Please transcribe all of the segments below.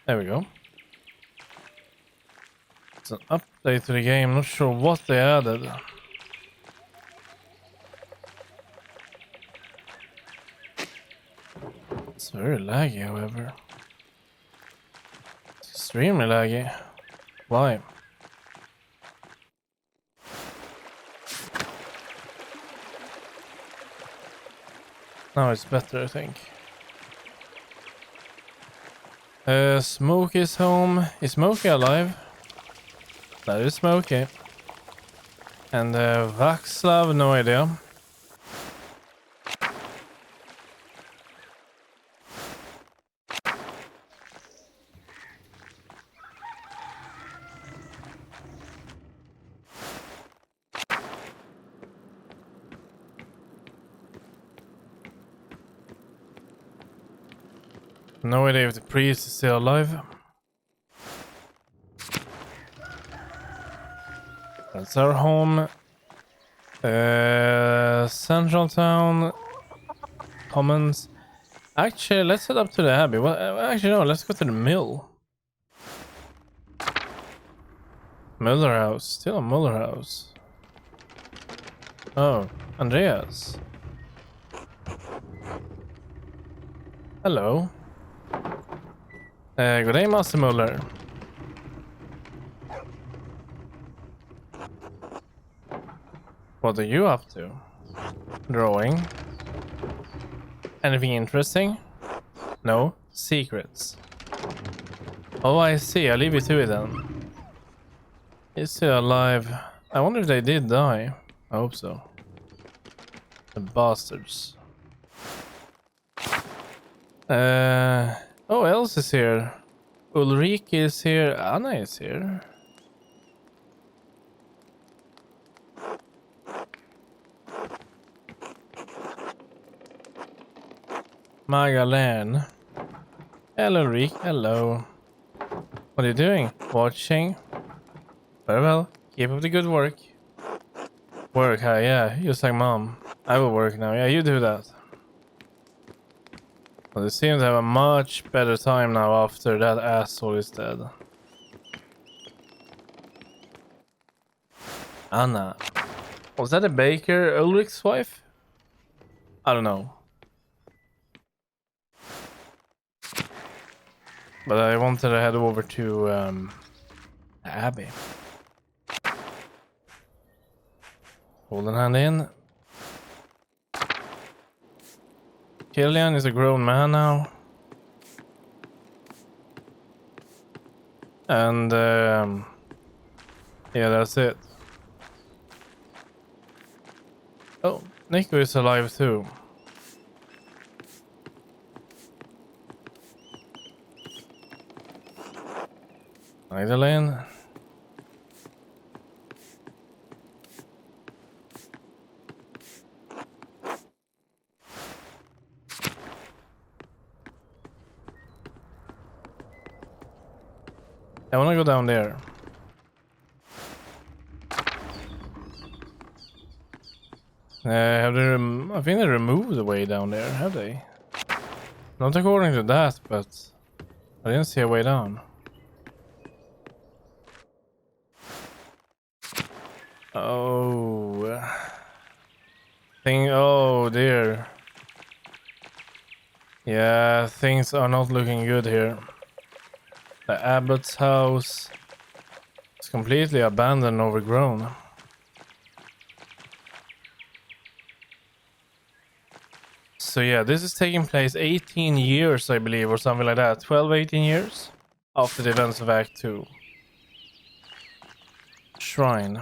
There we go. It's an update to the game. Not sure what they added. It's very laggy, however. It's extremely laggy. Why? Now it's better, I think. Smokey is home. Is Smokey alive? That is Smokey. And Vaxlav, no idea. No idea if the priest is still alive. That's our home. Central Town. Commons. Actually, let's head up to the Abbey. Well, actually, no, let's go to the mill. Muller House. Still a Muller House. Oh, Andreas. Hello. God day, Master Muller. What are you up to? Drawing. Anything interesting? No. Secrets. Oh, I see. I'll leave you to it then. He's still alive. I wonder if they did die. I hope so. The bastards. Oh, else is here. Ulrike is here. Anna is here. Magdalene. Hello, Ulrike. Hello. What are you doing? Watching? Very well. Keep up the good work. Work, huh? Yeah, just like mom. I will work now. Yeah, you do that. Well, they seem to have a much better time now after that asshole is dead. Anna. Was that a baker? Ulrich's wife? I don't know. But I wanted to head over to Abbey. Hold a hand in. Killian is a grown man now. And yeah, that's it. Oh, Nico is alive too. Magdalene. I wanna go down there. Have they I think they removed the way down there, have they? Not according to that, but I didn't see a way down. Oh. Oh dear. Yeah, things are not looking good here. The abbot's house is completely abandoned, overgrown. So yeah, this is taking place 18 years, I believe, or something like that. 12, 18 years after the events of Act 2. Shrine.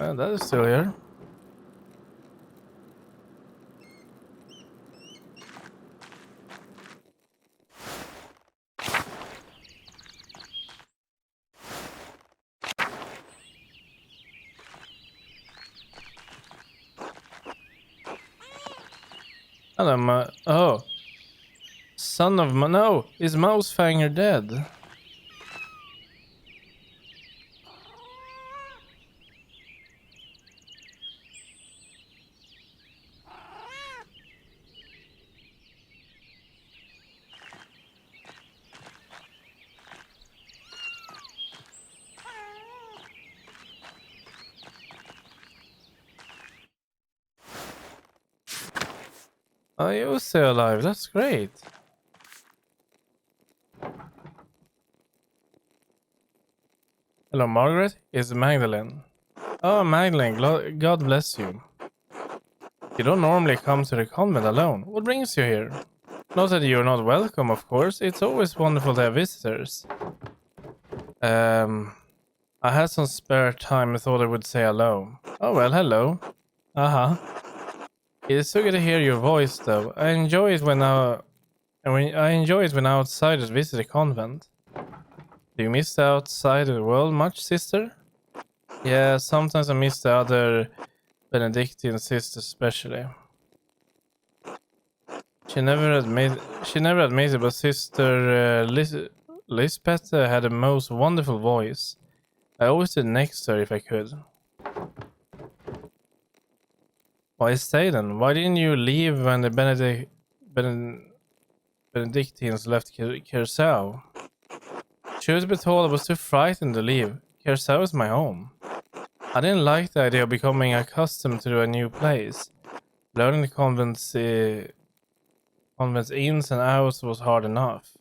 That is still here. Hello, oh. Son of no, is Mousefanger dead? Oh, you're still alive. That's great. Hello, Margaret. It's Magdalene. Oh, Magdalene. God bless you. You don't normally come to the convent alone. What brings you here? Not that you're not welcome, of course. It's always wonderful to have visitors. I had some spare time and thought I would say hello. Oh well, hello. Uh-huh. It's so good to hear your voice, though. I enjoy it when outsiders visit a convent. Do you miss the outside of the world much, sister? Yeah, sometimes I miss the other Benedictine sisters, especially. She never admitted, but Sister Lisbeth had a most wonderful voice. I always did next to her if I could. Why stay then? Why didn't you leave when the Benedictines left Curacao? Truth be told, I was too frightened to leave. Curacao is my home. I didn't like the idea of becoming accustomed to a new place. Learning the convent's ins and outs was hard enough.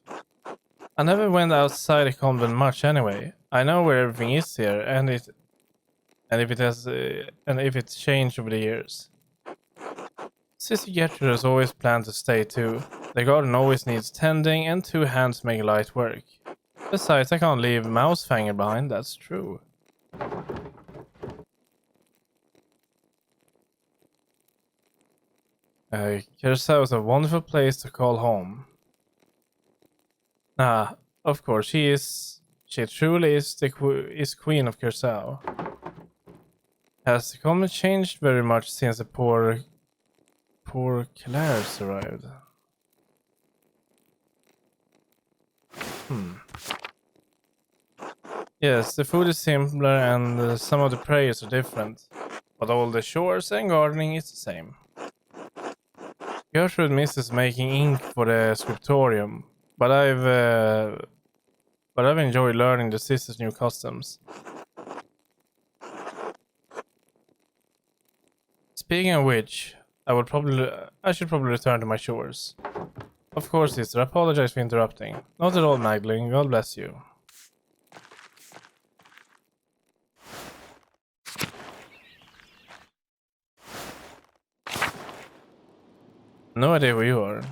I never went outside the convent much anyway. I know where everything is here, and if it's changed over the years. Sister Gertrude has always planned to stay too. The garden always needs tending, and 2 hands make light work. Besides, I can't leave Mousefanger behind, that's true. Curacao is a wonderful place to call home. Ah, of course, she truly is queen of Curacao. Has the convent changed very much since the poor Claire's arrived? Yes, the food is simpler and some of the prayers are different, but all the chores and gardening is the same. Gertrude misses making ink for the scriptorium, but I've enjoyed learning the sisters' new customs. Speaking of which, I should probably return to my chores. Of course, sister, I apologize for interrupting. Not at all, Magdalene. God bless you. No idea who you are.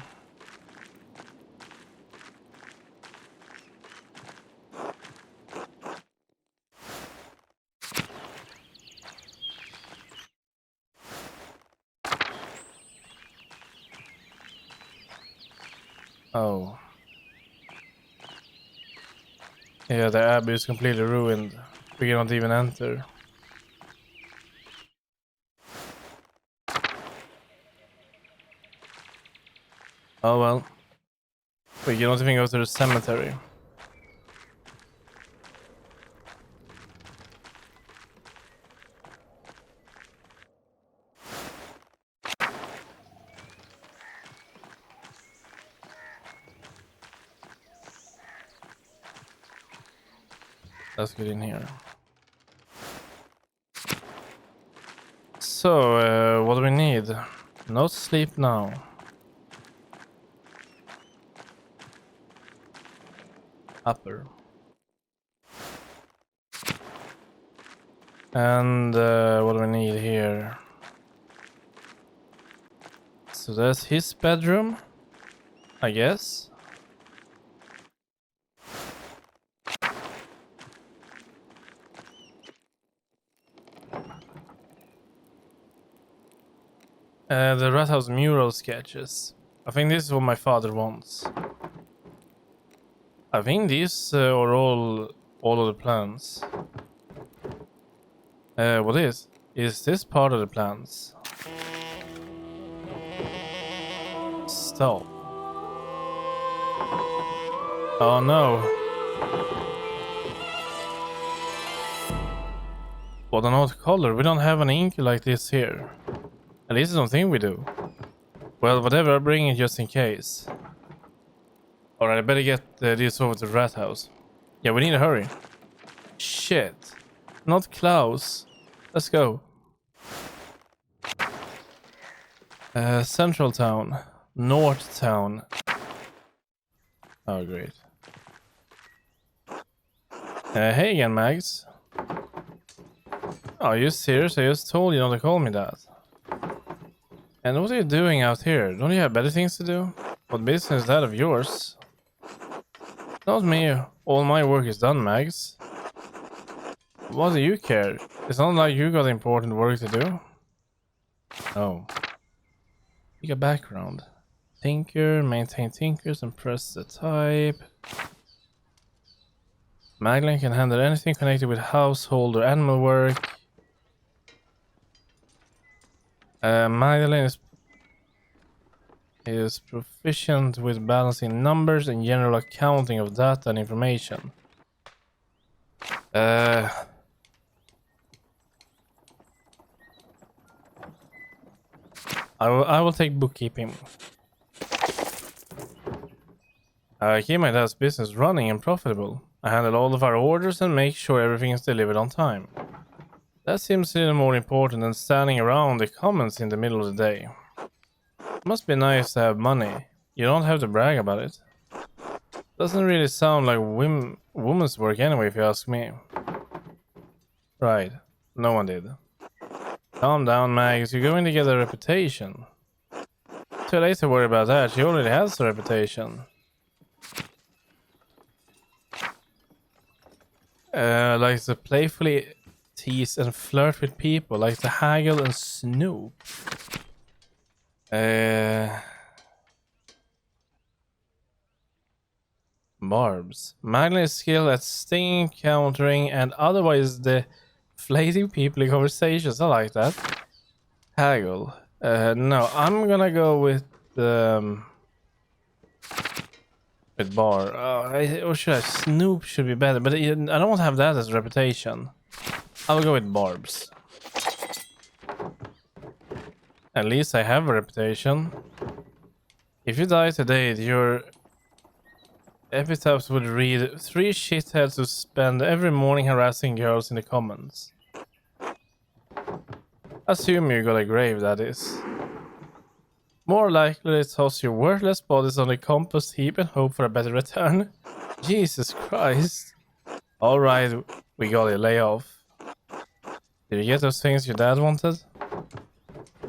Oh. Yeah, the abbey is completely ruined. We cannot even enter. Oh well. We cannot even go to the cemetery. Let's get in here. So, what do we need? No sleep now. Upper. And what do we need here? So that's his bedroom, I guess. The Rat House mural sketches. I think this is what my father wants. I think these are all of the plans. What is? Is this part of the plans? Stop. Oh no. What an odd color. We don't have an ink like this here. At least I don't think we do. Well, whatever, I'll bring it just in case. Alright, I better get this over to the Rat House. Yeah, we need to hurry. Shit. Not Klaus. Let's go. Central Town. North Town. Oh, great. Hey again, Mags. Oh, are you serious? I just told you not to call me that. And what are you doing out here? Don't you have better things to do? What business is that of yours? Not me. All my work is done, Mags. What do you care? It's not like you got important work to do. Oh. Pick a background. Tinker, maintain tinkers and press the type. Magdalene can handle anything connected with household or animal work. Magdalene is proficient with balancing numbers and general accounting of data and information. I will take bookkeeping. I keep my dad's business running and profitable. I handle all of our orders and make sure everything is delivered on time. That seems a little more important than standing around the commons in the middle of the day. Must be nice to have money. You don't have to brag about it. Doesn't really sound like women's work anyway, if you ask me. Right. No one did. Calm down, Mags. You're going to get a reputation. Too late to worry about that. She already has a reputation. Likes to playfully tease and flirt with people. Likes to haggle and snoop. Barbs. Magdalene is skilled at stinging, countering, and otherwise deflating people in conversations. I like that. Haggle. No, I'm gonna go with bar. Or should I? Snoop should be better, but I don't want to have that as a reputation. I will go with barbs. At least I have a reputation. If you die today, your epitaphs would read 3 shitheads who spend every morning harassing girls in the comments. Assume you got a grave, that is. More likely they toss your worthless bodies on the compost heap and hope for a better return. Jesus Christ. Alright, we got a layoff. Did you get those things your dad wanted?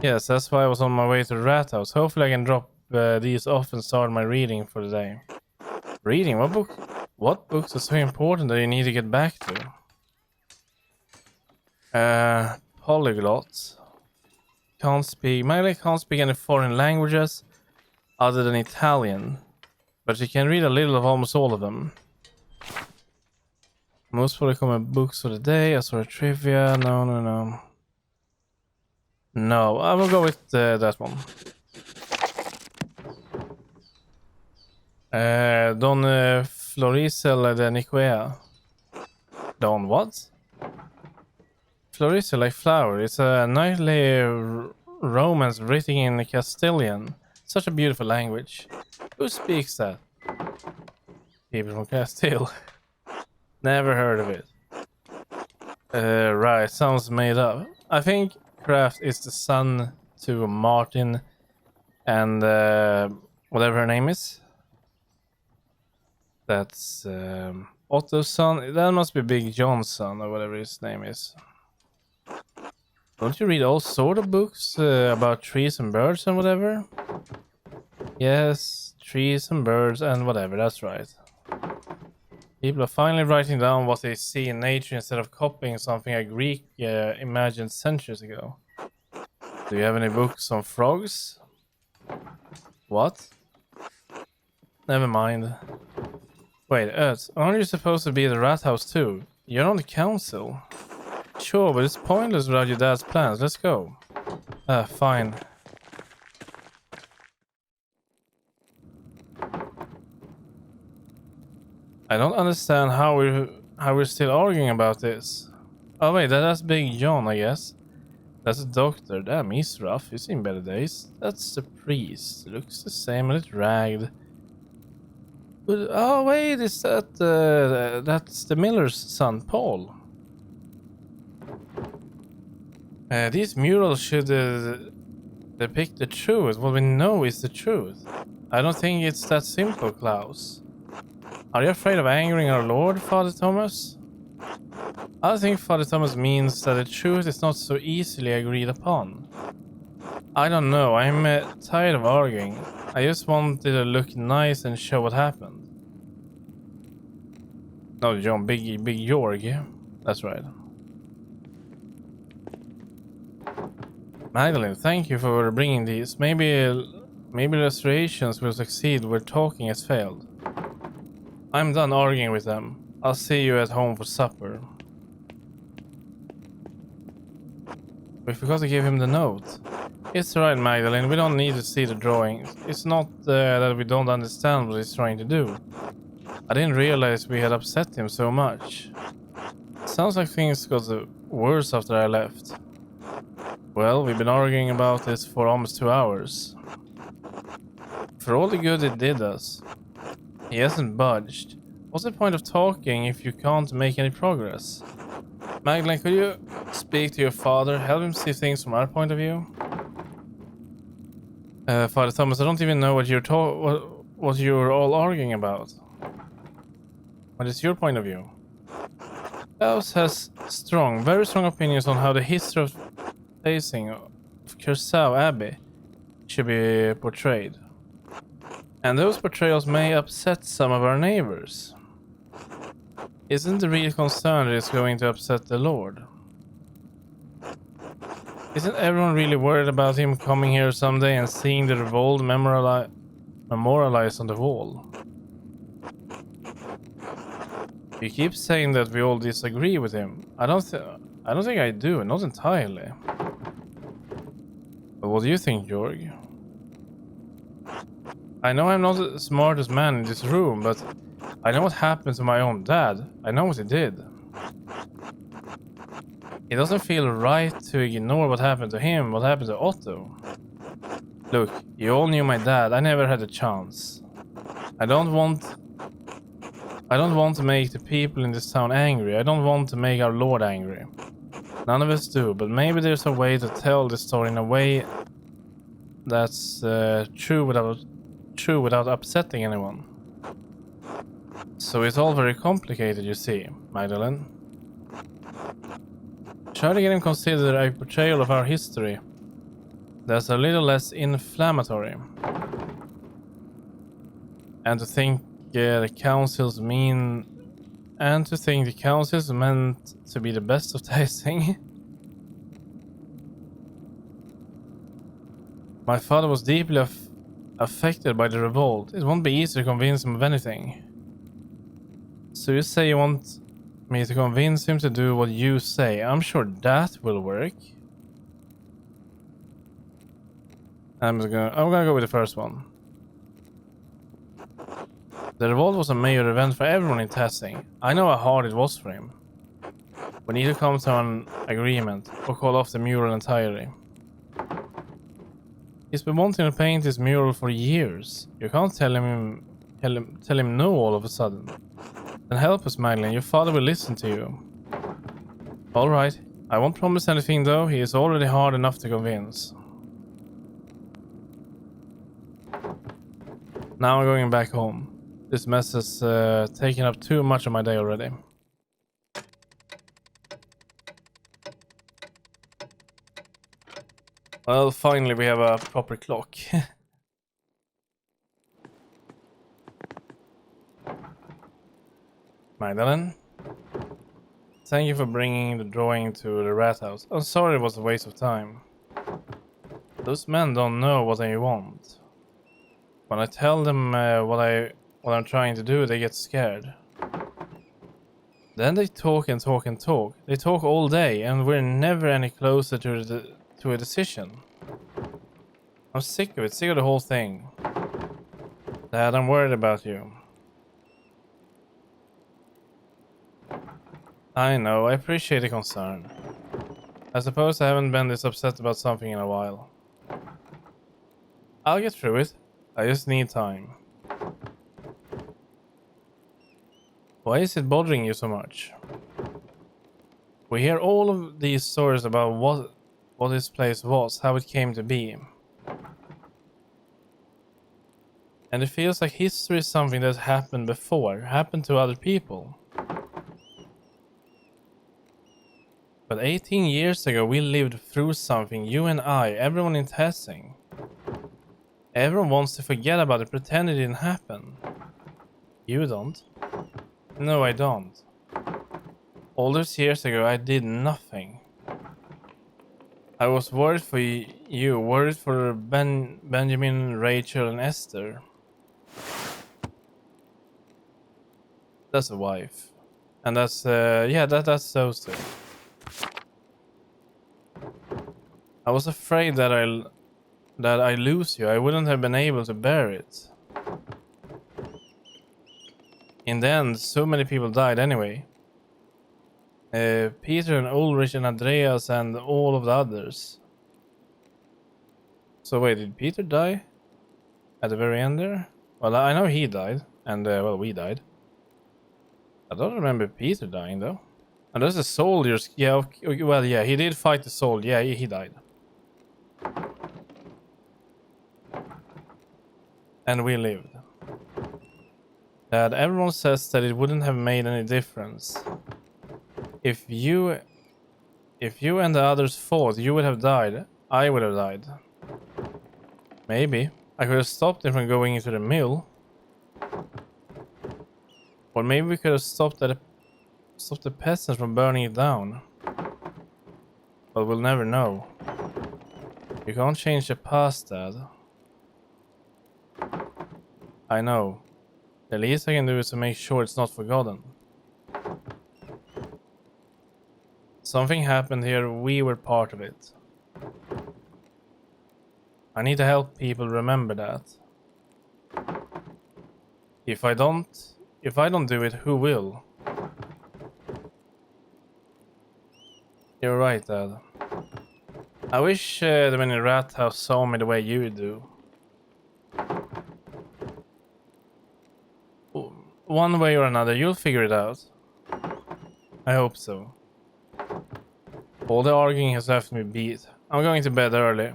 Yes, that's why I was on my way to the rat house. Hopefully I can drop these off and start my reading for the day. Reading? What book? What books are so important that you need to get back to? Polyglot. Can't speak. Miley can't speak any foreign languages other than Italian, but she can read a little of almost all of them. Most common books for the day. I saw a trivia. No. No, I will go with that one. Don Florisel de Nicoea. Don what? Florisel, like flower. It's a knightly romance written in Castilian. Such a beautiful language. Who speaks that? People from Castile. Never heard of it. Right, sounds made up. I think Kraft is the son to Martin and whatever her name is. That's Otto's son. That must be Big John's son or whatever his name is. Don't you read all sort of books about trees and birds and whatever? Yes, trees and birds and whatever, that's right. People are finally writing down what they see in nature instead of copying something a Greek imagined centuries ago. Do you have any books on frogs? What? Never mind. Wait, Earth, aren't you supposed to be at the rat house too? You're on the council. Sure, but it's pointless without your dad's plans. Let's go. Fine. I don't understand how we're still arguing about this. Oh wait, that's Big John, I guess. That's a doctor. Damn, he's rough. He's seen better days. That's the priest. Looks the same, a little ragged. But, oh wait, is that that's the miller's son, Paul? These murals should They pick the truth. What we know is the truth. I don't think it's that simple, Klaus. Are you afraid of angering our Lord, Father Thomas? I think Father Thomas means that the truth is not so easily agreed upon. I don't know, I'm tired of arguing. I just wanted to look nice and show what happened. No, John, Big Jorg. That's right. Magdalene, thank you for bringing these. Maybe restorations will succeed where talking has failed. I'm done arguing with them. I'll see you at home for supper. We forgot to give him the note. It's alright, Magdalene. We don't need to see the drawings. It's not that we don't understand what he's trying to do. I didn't realize we had upset him so much. Sounds like things got worse after I left. Well, we've been arguing about this for almost 2 hours. For all the good it did us. He hasn't budged. What's the point of talking if you can't make any progress? Magdalene, could you speak to your father? Help him see things from our point of view? Father Thomas, I don't even know what you're all arguing about. What is your point of view? Klaus has very strong opinions on how the history of placing of Curacao Abbey should be portrayed. And those portrayals may upset some of our neighbors. Isn't the real concern that it's going to upset the Lord? Isn't everyone really worried about him coming here someday and seeing the revolt memorialized on the wall? You keep saying that we all disagree with him. I don't think I do, not entirely. But what do you think, Jorg? I know I'm not the smartest man in this room, but I know what happened to my own dad. I know what he did. It doesn't feel right to ignore what happened to him, what happened to Otto. Look, you all knew my dad. I never had a chance. I don't want to make the people in this town angry. I don't want to make our Lord angry. None of us do, but maybe there's a way to tell the story in a way that's true without upsetting anyone. So it's all very complicated, you see, Magdalene. Try to get him consider a portrayal of our history that's a little less inflammatory. And to think the council's meant to be the best of tasting. My father was deeply affected by the revolt. It won't be easy to convince him of anything. So you say you want me to convince him to do what you say? I'm sure that will work. I'm gonna go with the first one. The revolt was a major event for everyone in Tassing. I know how hard it was for him. We need to come to an agreement or call off the mural entirely. He's been wanting to paint his mural for years. You can't tell him no all of a sudden. Then help us, Magdalene. Your father will listen to you. Alright. I won't promise anything though. He is already hard enough to convince. Now I'm going back home. This mess has taken up too much of my day already. Well, finally we have a proper clock. Magdalene? Thank you for bringing the drawing to the rat house. I'm sorry it was a waste of time. Those men don't know what they want. When I tell them what I'm trying to do, they get scared. Then they talk and talk and talk. They talk all day, and we're never any closer to a decision. I'm sick of it, sick of the whole thing. Dad, I'm worried about you. I know, I appreciate the concern. I suppose I haven't been this upset about something in a while. I'll get through it. I just need time. Why is it bothering you so much? We hear all of these stories about what this place was, how it came to be. And it feels like history is something that happened before, happened to other people. But 18 years ago we lived through something, you and I, everyone in testing. Everyone wants to forget about it, pretend it didn't happen. You don't. No, I don't. All those years ago I did nothing. I was worried for you, worried for Benjamin, Rachel, and Esther. That's a wife. And that's, yeah, that's those two. I was afraid that I lose you. I wouldn't have been able to bear it. In the end, so many people died anyway. Peter and Ulrich and Andreas and all of the others. So wait, did Peter die? At the very end there? Well, I know he died. And, well, we died. I don't remember Peter dying, though. And there's the soldiers. Yeah, okay, well, yeah, he did fight the soldier. Yeah, he died. And we lived. That everyone says that it wouldn't have made any difference. If you and the others fought, you would have died. I would have died. Maybe. I could have stopped him from going into the mill. Or maybe we could have stopped the peasants from burning it down. But we'll never know. You can't change the past, Dad. I know. The least I can do is to make sure it's not forgotten. Something happened here, we were part of it. I need to help people remember that. If I don't do it, who will? You're right, Dad. I wish the men in Rat House saw me the way you do. One way or another, you'll figure it out. I hope so. All the arguing has left me beat. I'm going to bed early.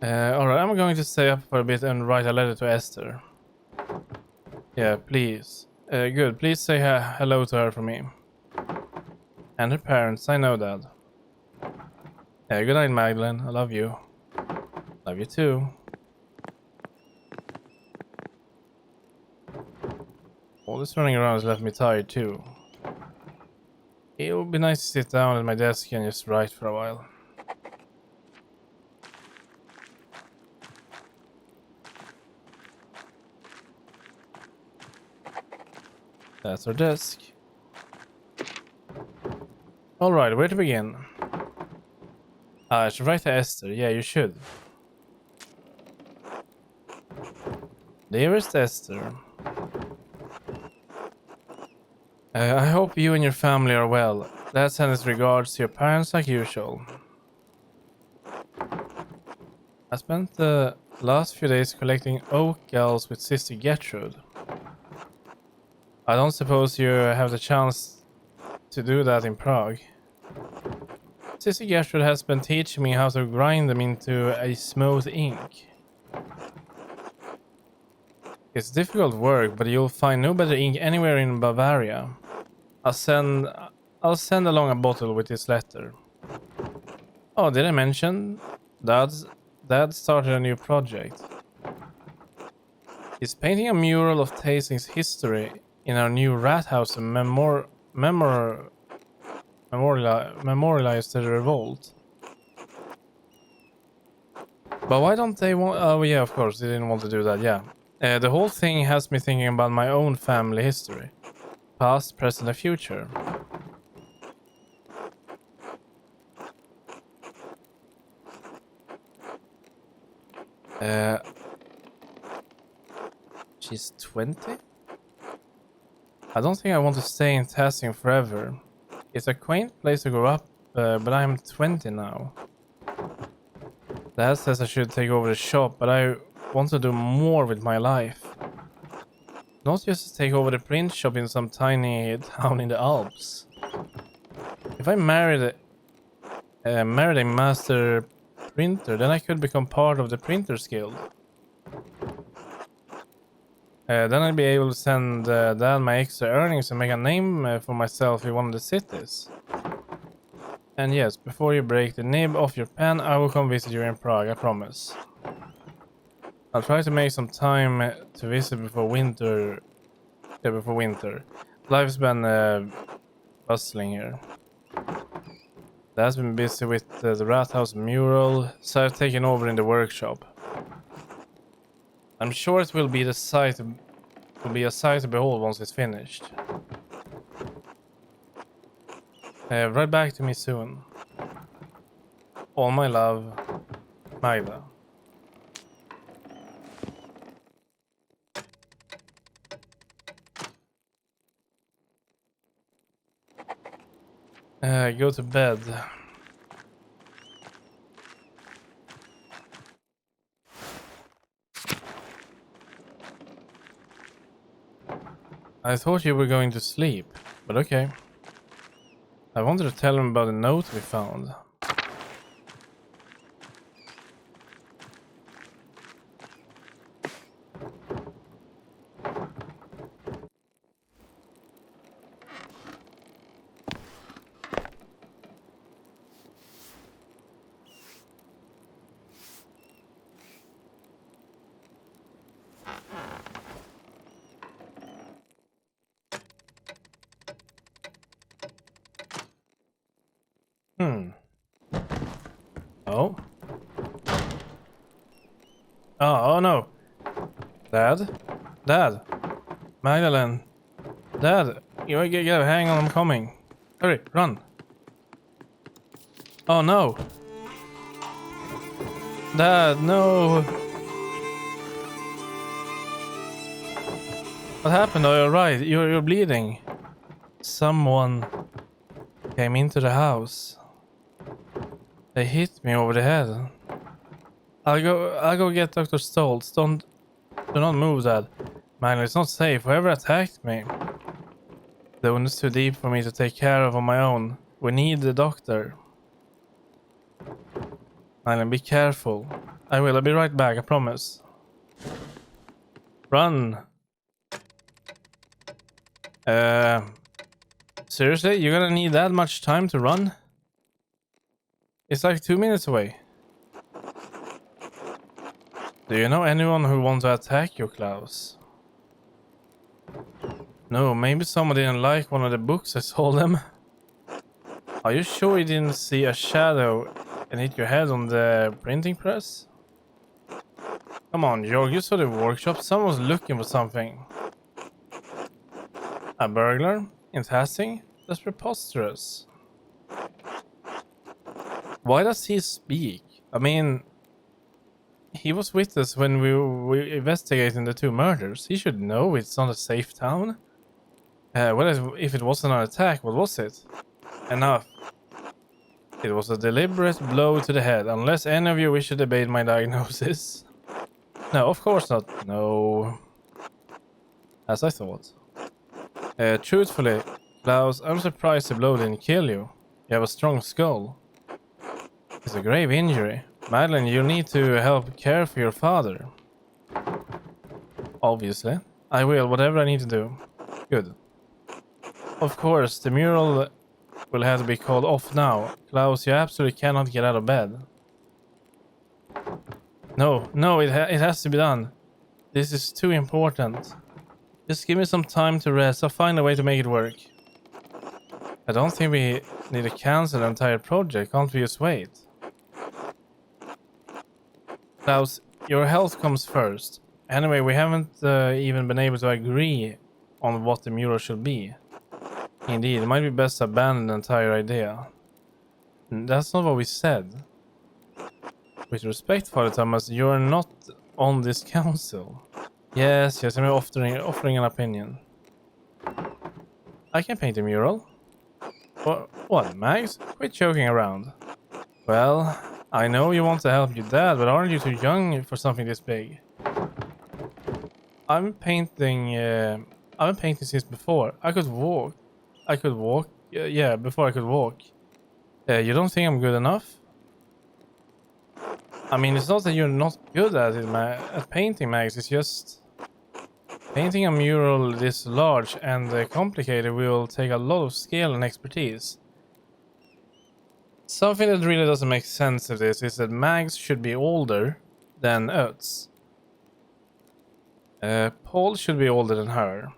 Alright, I'm going to stay up for a bit and write a letter to Esther. Yeah, please. Good, please say hello to her for me. And her parents, I know that. Yeah, good night, Magdalene. I love you. Love you too. All this running around has left me tired too. It would be nice to sit down at my desk and just write for a while. That's our desk. Alright, where to begin? I should write to Esther. Yeah, you should. Dearest Esther, I hope you and your family are well. Let's send his regards to your parents like usual. I spent the last few days collecting oak galls with Sister Gertrude. I don't suppose you have the chance to do that in Prague. Sister Gertrude has been teaching me how to grind them into a smooth ink. It's difficult work, but you'll find no better ink anywhere in Bavaria. I'll send along a bottle with this letter. Oh, did I mention? Dad started a new project. He's painting a mural of Tasting's history in our new rat house to memorialize the revolt. But why don't they want... Oh yeah, of course, they didn't want to do that, yeah. The whole thing has me thinking about my own family history. Past, present, and future. She's 20? I don't think I want to stay in Tasting forever. It's a quaint place to grow up, but I'm 20 now. Dad says I should take over the shop, but I want to do more with my life. Not just to take over the print shop in some tiny town in the Alps. If I married a master printer, then I could become part of the Printers Guild. Then I'll be able to send Dad my extra earnings and make a name for myself in one of the cities. And yes, before you break the nib off your pen, I will come visit you in Prague, I promise. I'll try to make some time to visit before winter. Yeah, before winter. Life's been bustling here. Dad's been busy with the Rat House mural, so I've taken over in the workshop. I'm sure it will be a sight to behold once it's finished. Right back to me soon. All my love, Magda. Go to bed. I thought you were going to sleep, but okay. I wanted to tell him about the note we found. Oh. Oh no. Dad? Dad? Magdalene? Dad? You gotta hang on, I'm coming. Hurry, run. Oh no. Dad, no. What happened? Are you alright? You're bleeding. Someone came into the house. They hit me over the head. I'll go get Dr. Stoltz. Do not move, Dad. Man, it's not safe. Whoever attacked me. The wound is too deep for me to take care of on my own. We need the doctor. Man, be careful. I will. I'll be right back. I promise. Run. Seriously? You're gonna need that much time to run? It's like 2 minutes away. Do you know anyone who wants to attack you, Klaus? No, maybe someone didn't like one of the books I sold them. Are you sure you didn't see a shadow and hit your head on the printing press? Come on, Georg, you saw the workshop. Someone was looking for something. A burglar? In passing? That's preposterous. Why does he speak? I mean, he was with us when we were investigating the 2 murders. He should know it's not a safe town. What if it wasn't an attack? What was it? Enough. It was a deliberate blow to the head, unless any of you wish to debate my diagnosis. No, of course not. No. As I thought. Truthfully, Klaus, I'm surprised the blow didn't kill you. You have a strong skull. It's a grave injury. Madeline, you need to help care for your father. Obviously. I will, whatever I need to do. Good. Of course, the mural will have to be called off now. Klaus, you absolutely cannot get out of bed. No, it has to be done. This is too important. Just give me some time to rest. I'll find a way to make it work. I don't think we need to cancel the entire project. Can't we just wait? Klaus, your health comes first. Anyway, we haven't even been able to agree on what the mural should be. Indeed, it might be best to abandon the entire idea. That's not what we said. With respect, Father Thomas, you're not on this council. Yes, I'm offering an opinion. I can paint a mural. What, Mags? Quit joking around. Well, I know you want to help your dad, but aren't you too young for something this big? I've been painting since before. I could walk. Yeah, before I could walk. You don't think I'm good enough? I mean, it's not that you're not good at it, at painting, Mags. It's just Painting a mural this large and complicated will take a lot of skill and expertise. Something that really doesn't make sense of this is that Mags should be older than Ötz. Paul should be older than her.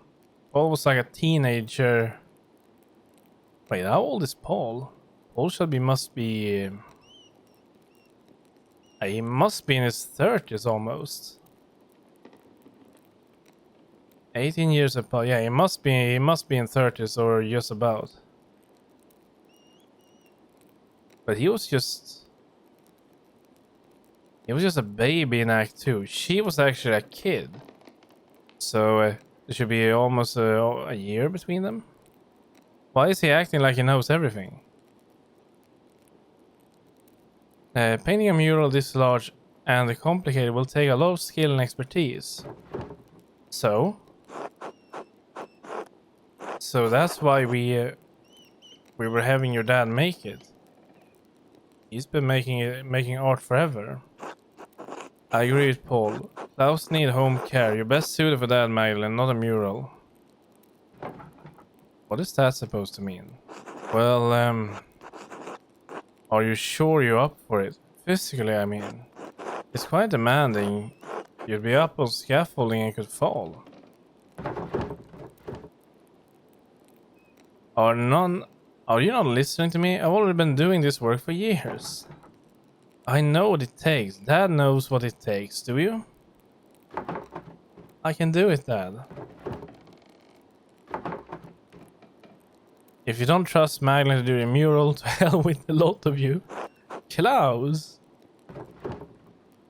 Paul was like a teenager. Wait, how old is Paul? Paul must be... he must be in his 30s almost. 18 years apart. Yeah, he must be in 30s or just about. But he was just a baby in Act 2. She was actually a kid. So there should be almost a year between them. Why is he acting like he knows everything? Painting a mural this large and complicated will take a lot of skill and expertise. So that's why we were having your dad make it. He's been making art forever. I agree with Paul. Clouds need home care. You're best suited for that, Magdalene, not a mural. What is that supposed to mean? Well, are you sure you're up for it? Physically, I mean. It's quite demanding. You'd be up on scaffolding and could fall. Are you not listening to me? I've already been doing this work for years. I know what it takes. Dad knows what it takes. Do you? I can do it, Dad. If you don't trust Magdalene to do a mural, to hell with a lot of you. Klaus!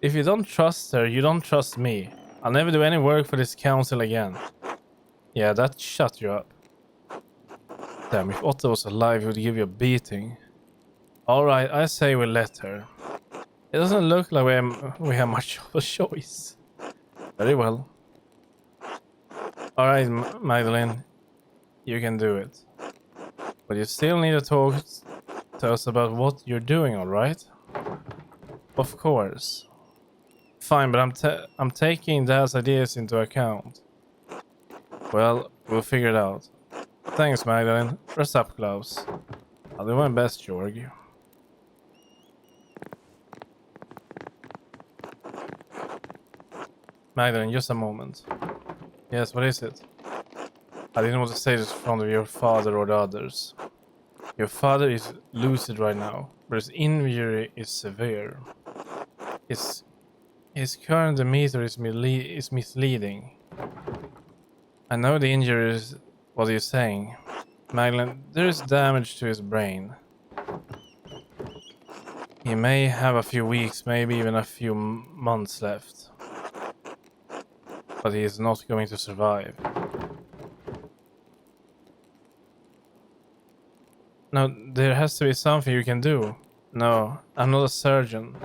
If you don't trust her, you don't trust me. I'll never do any work for this council again. Yeah, that shut you up. Damn, if Otto was alive, he would give you a beating. Alright, I say we let her. It doesn't look like we have much of a choice. Very well. Alright, Magdalene. You can do it. But you still need to talk to us about what you're doing, alright? Of course. Fine, but I'm taking Dad's ideas into account. Well, we'll figure it out. Thanks, Magdalene. Rest up, Klaus. I'll do my best, Georg. Magdalene, just a moment. Yes, what is it? I didn't want to say this in front of your father or the others. Your father is lucid right now, but his injury is severe. His current demeanor is misleading. I know the injury is what you're saying. Magdalene, there is damage to his brain. He may have a few weeks, maybe even a few months left. But he is not going to survive. No, there has to be something you can do. No, I'm not a surgeon.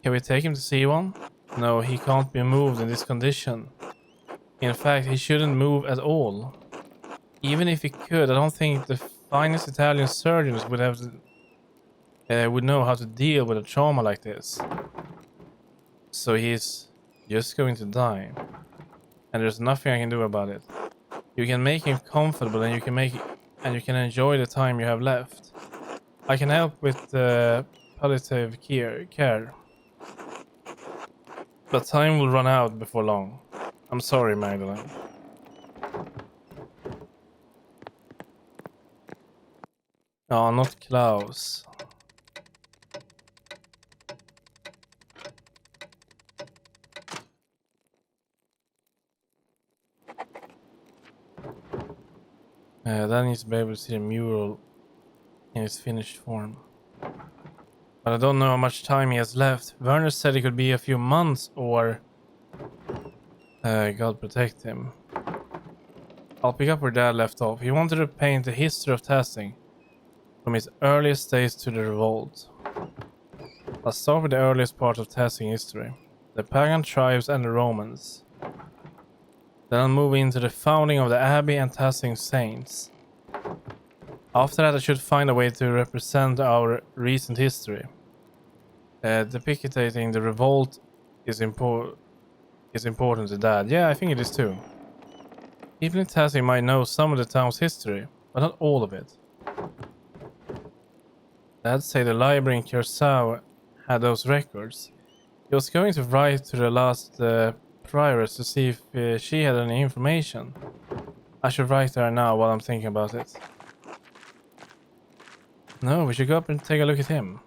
Can we take him to see one? No, he can't be moved in this condition. In fact, he shouldn't move at all. Even if he could, I don't think the finest Italian surgeons would know how to deal with a trauma like this. So he's just going to die. And there's nothing I can do about it. You can make him comfortable and you can enjoy the time you have left. I can help with palliative care. But time will run out before long. I'm sorry, Magdalene. Oh, not Klaus. That needs to be able to see the mural in its finished form. But I don't know how much time he has left. Werner said it could be a few months or... God protect him. I'll pick up where Dad left off. He wanted to paint the history of testing, from its earliest days to the revolt. I'll start with the earliest part of testing history. The pagan tribes and the Romans. Then I'll move into the founding of the Abbey and testing saints. After that I should find a way to represent our recent history. Depicting the revolt is important to Dad. Yeah, I think it is too. People in Tassie might know some of the town's history, but not all of it. Dad say the library in Curacao had those records. He was going to write to the last prioress to see if she had any information. I should write to her now while I'm thinking about it. No, we should go up and take a look at him.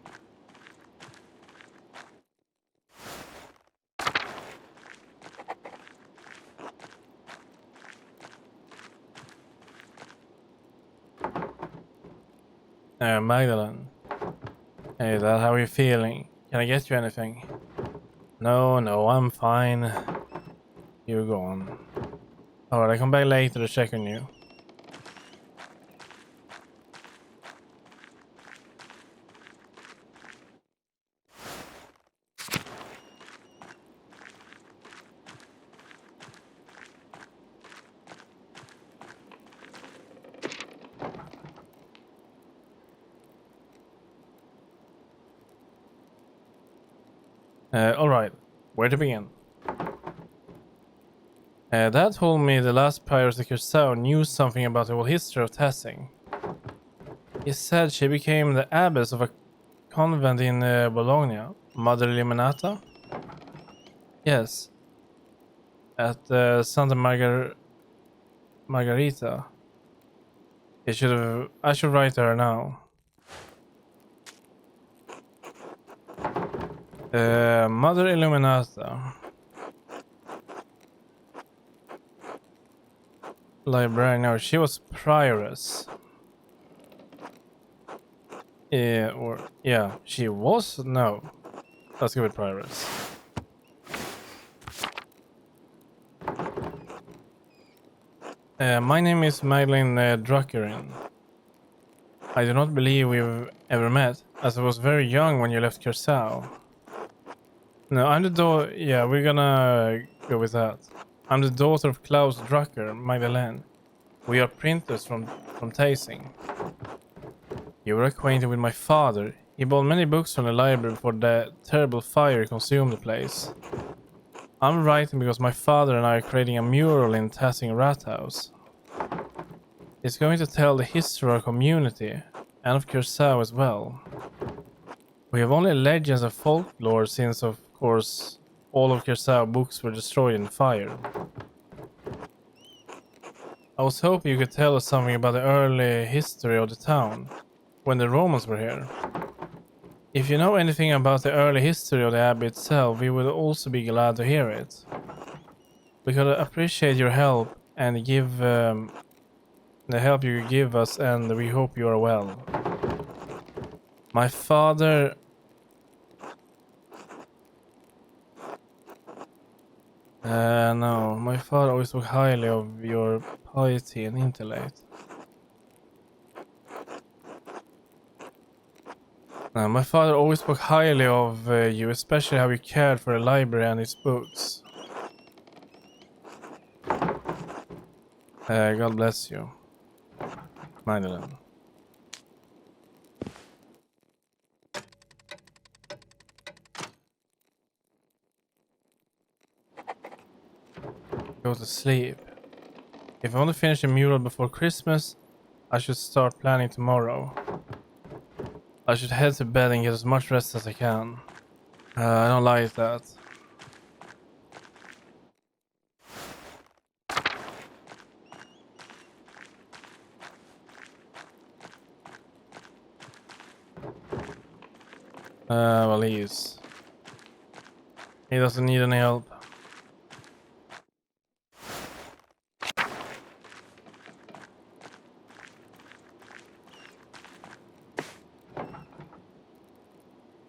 Magdalene. Hey, Dad, how are you feeling? Can I get you anything? No, I'm fine. You're gone. Alright, I come back later to check on you. Alright, where to begin? Dad told me the last prioress of Curacao knew something about the whole history of Tassing. He said she became the abbess of a convent in Bologna, Mother Illuminata? Yes, at Santa Margarita. I should write to her now. Mother Illuminata. Librarian, no, she was prioress. Yeah, she was? No. Let's go with prioress. My name is Magdalene Druckerin. I do not believe we've ever met, as I was very young when you left Curacao. No, I'm the daughter. Yeah, we're gonna go with that. I'm the daughter of Klaus Drucker, Magdalene. We are printers from Tasing. You were acquainted with my father. He bought many books from the library before the terrible fire consumed the place. I'm writing because my father and I are creating a mural in Tasing Rat House. It's going to tell the history of our community, and of Curacao as well. We have only legends and folklore since, of course, all of Curacao books were destroyed in fire. I was hoping you could tell us something about the early history of the town, when the Romans were here. If you know anything about the early history of the abbey itself, we would also be glad to hear it. We could appreciate your help and give the help you give us, and we hope you are well. My father... no, my father always spoke highly of your piety and intellect. My father always spoke highly of you, especially how you cared for the library and its books. God bless you, Magdalene. Go to sleep. If I want to finish the mural before Christmas, I should start planning tomorrow. I should head to bed and get as much rest as I can. I don't like that. Well, he doesn't need any help.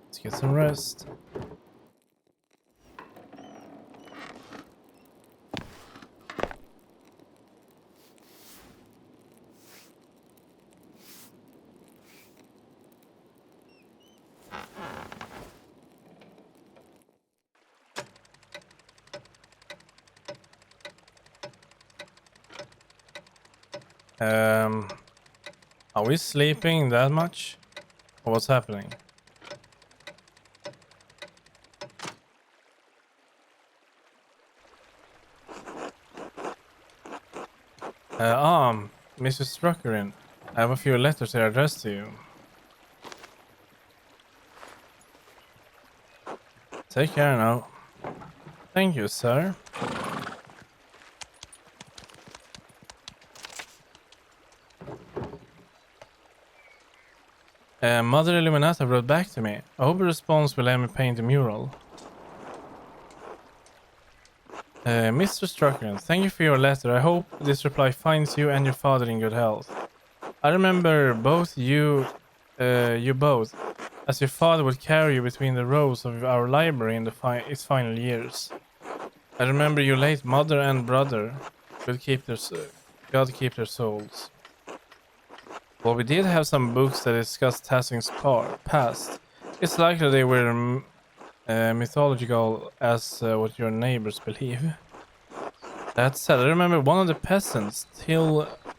Let's get some rest. Are we sleeping that much? Or what's happening? Mrs. Struckerin, I have a few letters here addressed to you. Take care now. Thank you, sir. Mother Illuminata wrote back to me. I hope the response will let me paint a mural. Mr. Struckland, thank you for your letter. I hope this reply finds you and your father in good health. I remember you both, as your father would carry you between the rows of our library in its final years. I remember your late mother and brother. God keep their souls. Well, we did have some books that discuss Tassing's past. It's likely they were mythological as what your neighbors believe. That said, I remember one of the peasants, Tillman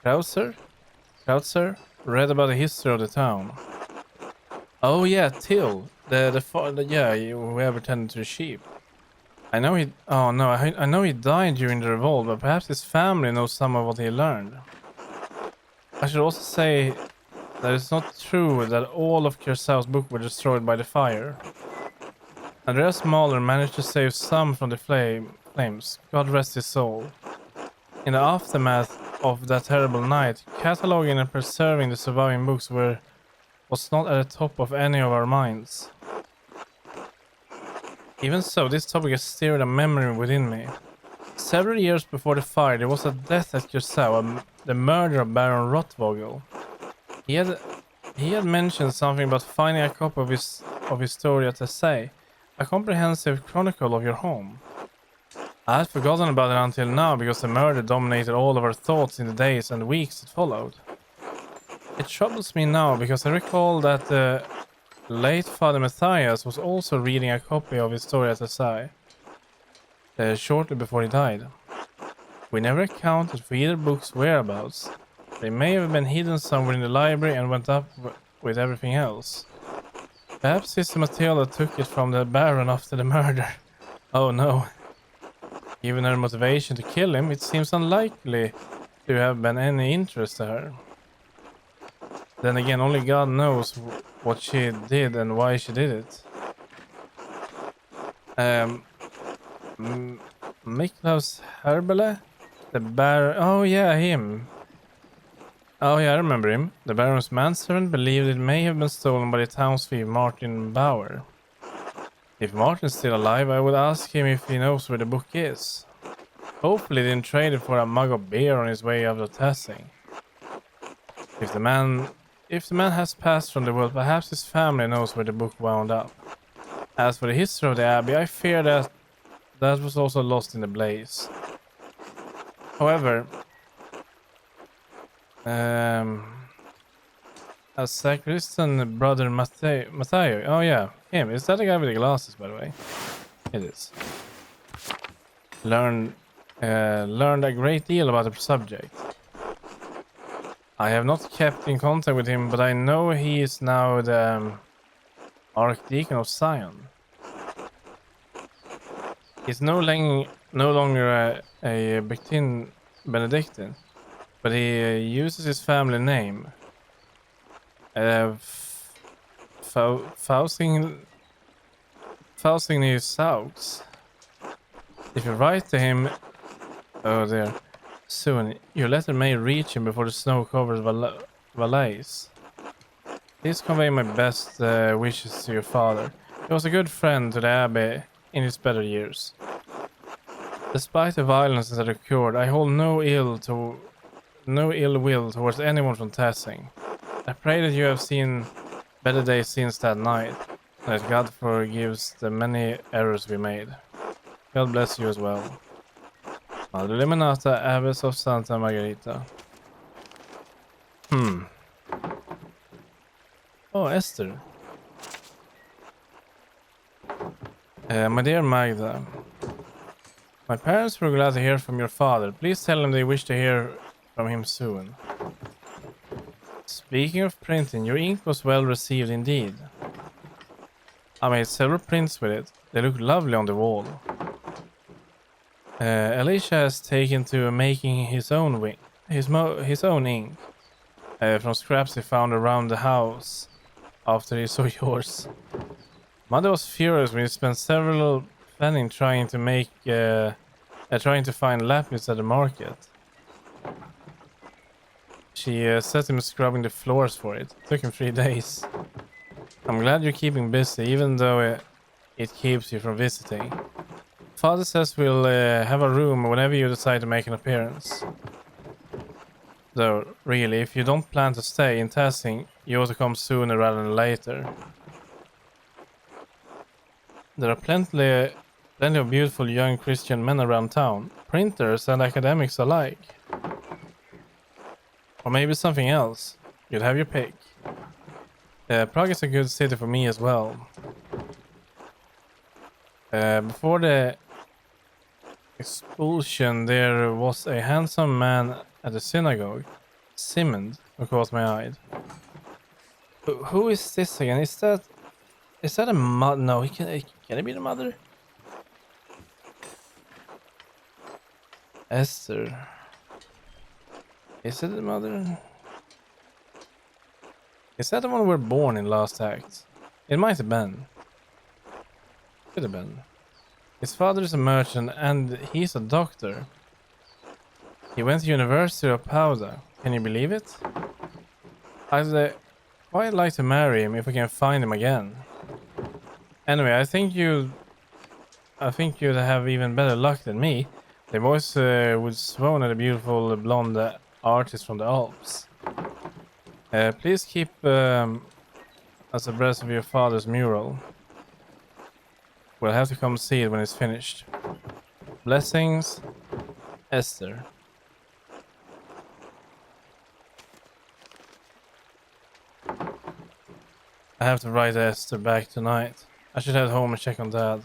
Krautzer, read about the history of the town. Oh yeah, Till, whoever tended to the sheep. I know he. Oh no, I know he died during the revolt, but perhaps his family knows some of what he learned. I should also say that it's not true that all of Kersau's books were destroyed by the fire. Andreas Mahler managed to save some from the flames. God rest his soul. In the aftermath of that terrible night, cataloging and preserving the surviving books was not at the top of any of our minds. Even so, this topic has stirred a memory within me. Several years before the fire, there was a death at Kersau, the murder of Baron Rotvogel. He had mentioned something about finding a copy of his Historia Tessay, a comprehensive chronicle of your home. I had forgotten about it until now because the murder dominated all of our thoughts in the days and weeks that followed. It troubles me now because I recall that the late Father Matthias was also reading a copy of Historia Tessay shortly before he died. We never accounted for either book's whereabouts. They may have been hidden somewhere in the library and went up with everything else. Perhaps Sister Matilda took it from the Baron after the murder. Oh no. Given her motivation to kill him, it seems unlikely to have been any interest to her. Then again, only God knows what she did and why she did it. Miklaus Herbele? The Baron... Oh yeah, him. Oh yeah, I remember him. The Baron's manservant believed it may have been stolen by the townspeople Martin Bauer. If Martin's still alive, I would ask him if he knows where the book is. Hopefully he didn't trade it for a mug of beer on his way out of Tassing. If the man has passed from the world, perhaps his family knows where the book wound up. As for the history of the abbey, I fear that was also lost in the blaze. However, a sacristan brother Matteo. Oh yeah, him. Is that the guy with the glasses, by the way? It is. Learned a great deal about the subject. I have not kept in contact with him, but I know he is now the Archdeacon of Sion. He's no longer a Benedictine, but he uses his family name. Fausting Sauks. If you write to him, oh there, soon, your letter may reach him before the snow covers Valais. Please convey my best wishes to your father. He was a good friend to the abbey in his better years. Despite the violence that occurred, I hold no ill will towards anyone from Tassing. I pray that you have seen better days since that night, and that God forgives the many errors we made. God bless you as well. Madre Limonata, Abbess of Santa Margarita. Oh, Esther. My dear Magda, my parents were glad to hear from your father. Please tell them they wish to hear from him soon. Speaking of printing, your ink was well received indeed. I made several prints with it. They look lovely on the wall. Alicia has taken to making his own his own ink from scraps he found around the house after he saw yours. Mother was furious when he spent several penny trying to trying to find lapis at the market. She set him scrubbing the floors for it. Took him 3 days. I'm glad you're keeping busy, even though it keeps you from visiting. Father says we'll have a room whenever you decide to make an appearance. Though, really, if you don't plan to stay in Tassing, you ought to come sooner rather than later. There are plenty of beautiful young Christian men around town, printers and academics alike. Or maybe something else. You'd have your pick. Prague is a good city for me as well. Before the expulsion, there was a handsome man at the synagogue, Simond, who caught my eye. Who is this again? Is that a mother? No, can it be the mother? Esther. Is it the mother? Is that the one we're born in last act? It might have been. Could have been. His father is a merchant and he's a doctor. He went to University of Pauda. Can you believe it? I'd quite like to marry him if we can find him again. Anyway, I think you'd have even better luck than me. The boys would swoon at a beautiful blonde artist from the Alps. Please keep us abreast of your father's mural. We'll have to come see it when it's finished. Blessings, Esther. I have to write Esther back tonight. I should head home and check on Dad.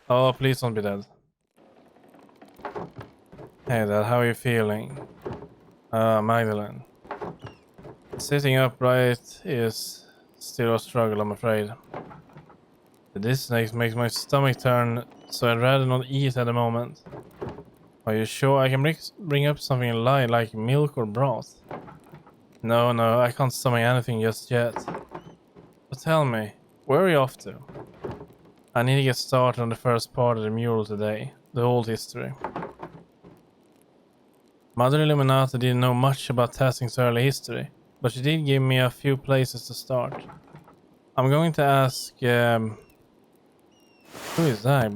Oh, please don't be dead. Hey Dad, how are you feeling? Magdalene. Sitting upright is still a struggle, I'm afraid. This makes my stomach turn, so I'd rather not eat at the moment. Are you sure I can bring up something light like milk or broth? No, I can't stomach anything just yet. But tell me, where are you off to? I need to get started on the first part of the mural today, the old history. Mother Illuminata didn't know much about Tassing's early history, but she did give me a few places to start. I'm going to ask, who is that?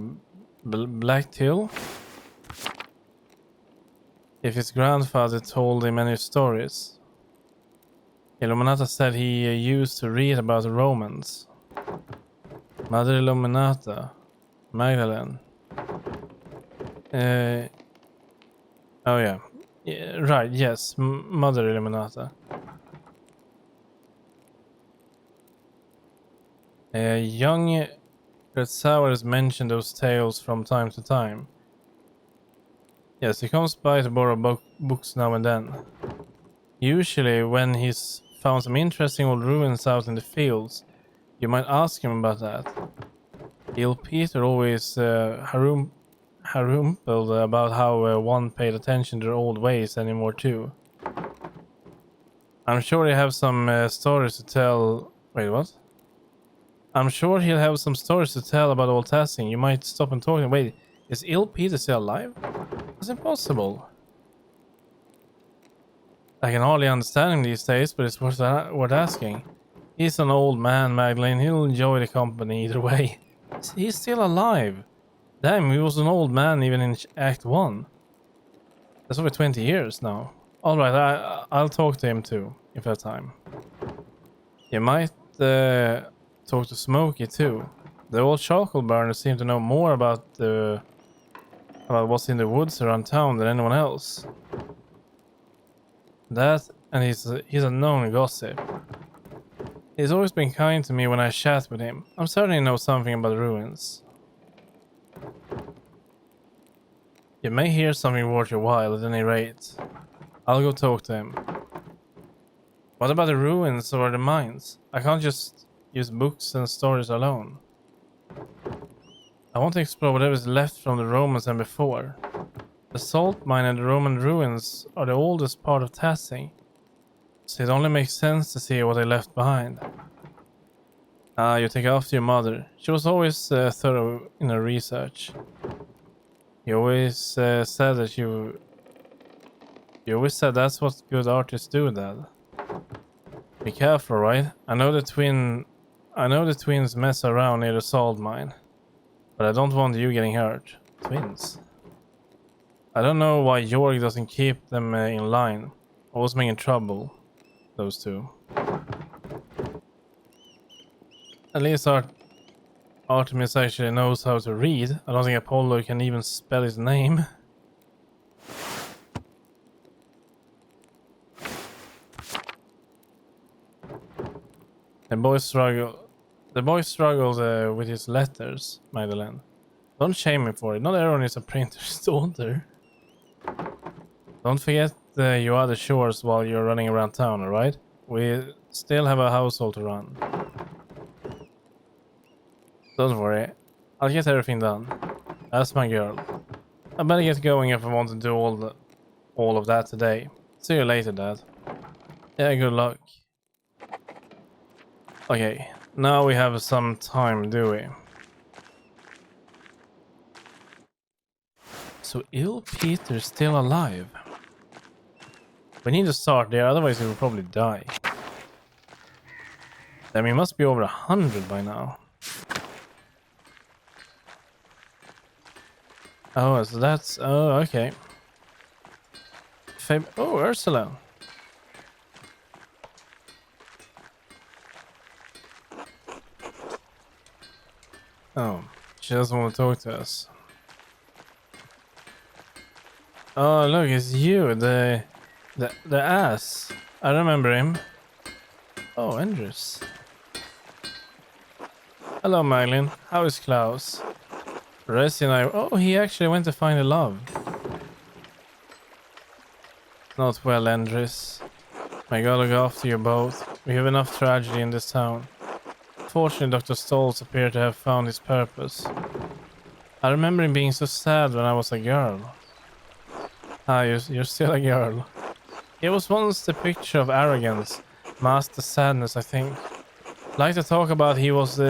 Black Till? If his grandfather told him any stories. Illuminata said he used to read about the Romans. Mother Illuminata. Magdalene. Oh yeah. Right, yes. Mother Illuminata. Young Kretzauer mentioned those tales from time to time. Yes, he comes by to borrow books now and then. Usually when he's found some interesting old ruins out in the fields, you might ask him about that. Il Peter always harumpled about how one paid attention to their old ways anymore too. I'm sure he have some stories to tell. Wait, what? I'm sure he'll have some stories to tell about old Tassing. You might stop and talk to him. Wait, is Il Peter still alive? It's impossible. I can hardly understand him these days, but it's worth asking. He's an old man, Magdalene. He'll enjoy the company either way. He's still alive. Damn, he was an old man even in Act 1. That's over 20 years now. Alright, I'll talk to him too, if I have time. You might talk to Smokey too. The old charcoal burners seem to know more about what's in the woods around town than anyone else. That, and he's a known gossip. He's always been kind to me when I chat with him. I'm certain he knows something about the ruins. You may hear something worth your while at any rate. I'll go talk to him. What about the ruins or the mines? I can't just use books and stories alone. I want to explore whatever is left from the Romans and before. The salt mine and the Roman ruins are the oldest part of Tassing, so it only makes sense to see what they left behind. Ah, you take after your mother. She was always thorough in her research. You always said that you always said that's what good artists do, Dad. Be careful, right? I know the twins mess around near the salt mine, but I don't want you getting hurt. Twins. I don't know why Jorg doesn't keep them in line. Always making trouble, those two. At least Artemis actually knows how to read. I don't think Apollo can even spell his name. The boy struggles with his letters, Magdalene. Don't shame him for it. Not everyone is a printer's daughter. Don't forget your other chores while you're running around town, alright? We still have a household to run. Don't worry. I'll get everything done. That's my girl. I better get going if I want to do all of that today. See you later, Dad. Yeah, good luck. Okay, now we have some time, do we? So ill Peter's still alive. We need to start there, otherwise he will probably die. Then he must be over 100 by now. Oh, so that's... Oh, okay. Oh, Ursula. Oh, she doesn't want to talk to us. Oh, look, it's you, the ass. I remember him. Oh, Andrews. Hello, Maglin. How is Klaus? Resi and I... Oh, he actually went to find a love. Not well, Andres. I gotta look after you both. We have enough tragedy in this town. Fortunately, Dr. Stoltz appeared to have found his purpose. I remember him being so sad when I was a girl. Ah, you're still a girl. It was once the picture of arrogance, masked the sadness, I think. Like to talk about he was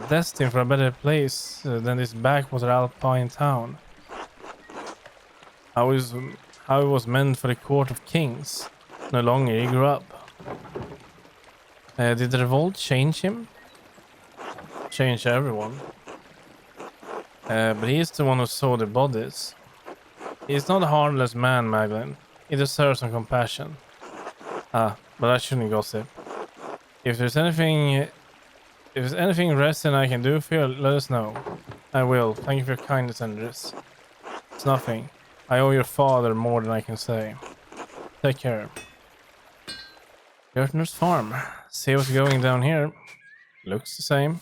destined for a better place than this backwater alpine town. How it was meant for the court of kings. No longer, he grew up. Did the revolt change him? Change everyone. But he's the one who saw the bodies. He's not a harmless man, Magdalene. He deserves some compassion. Ah, but I shouldn't gossip. If there's anything Rest and I can do for you, let us know. I will. Thank you for your kindness, Andres. It's nothing. I owe your father more than I can say. Take care. Gertner's farm. See what's going down here. Looks the same.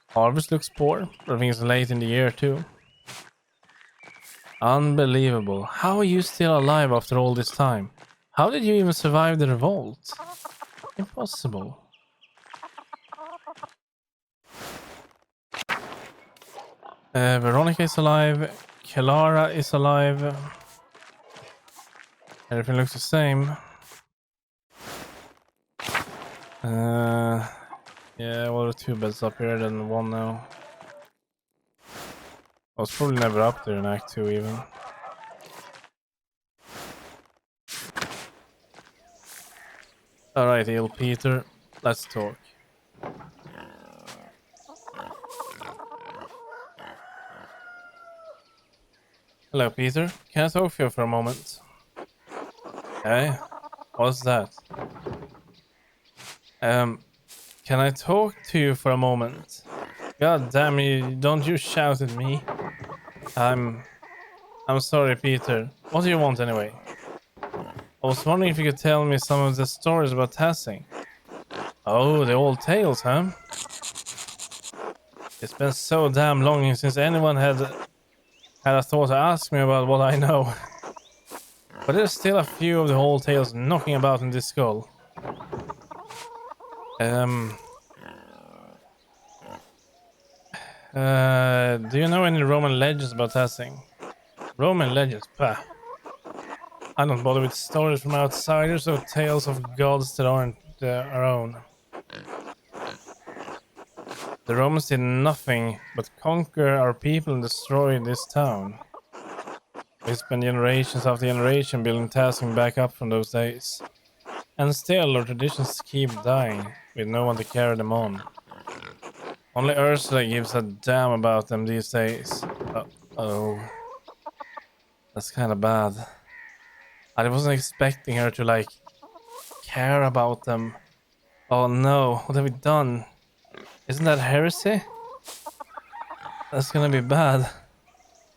Harvest looks poor, but I think it's late in the year too. Unbelievable. How are you still alive after all this time? How did you even survive the revolt? Impossible. Veronica is alive. Clara is alive. Everything looks the same. Yeah, well, there are 2 beds up here than 1 now. I was probably never up there in Act 2 even. Alright, ill Peter. Let's talk. Hello, Peter. Can I talk to you for a moment? Hey, what's that? Can I talk to you for a moment? God damn you, don't you shout at me. I'm sorry, Peter. What do you want anyway? I was wondering if you could tell me some of the stories about Tassing. Oh, the old tales, huh? It's been so damn long since anyone had a thought to ask me about what I know. But there's still a few of the old tales knocking about in this skull. Do you know any Roman legends about Tassing? Roman legends? Pah. I don't bother with stories from outsiders or tales of gods that aren't our own. The Romans did nothing but conquer our people and destroy this town. We spent generations after generation building Tassing back up from those days. And still our traditions keep dying, with no one to carry them on. Only Ursula gives a damn about them these days. Oh, that's kind of bad. I wasn't expecting her to like care about them. Oh no, what have we done? Isn't that heresy? That's gonna be bad.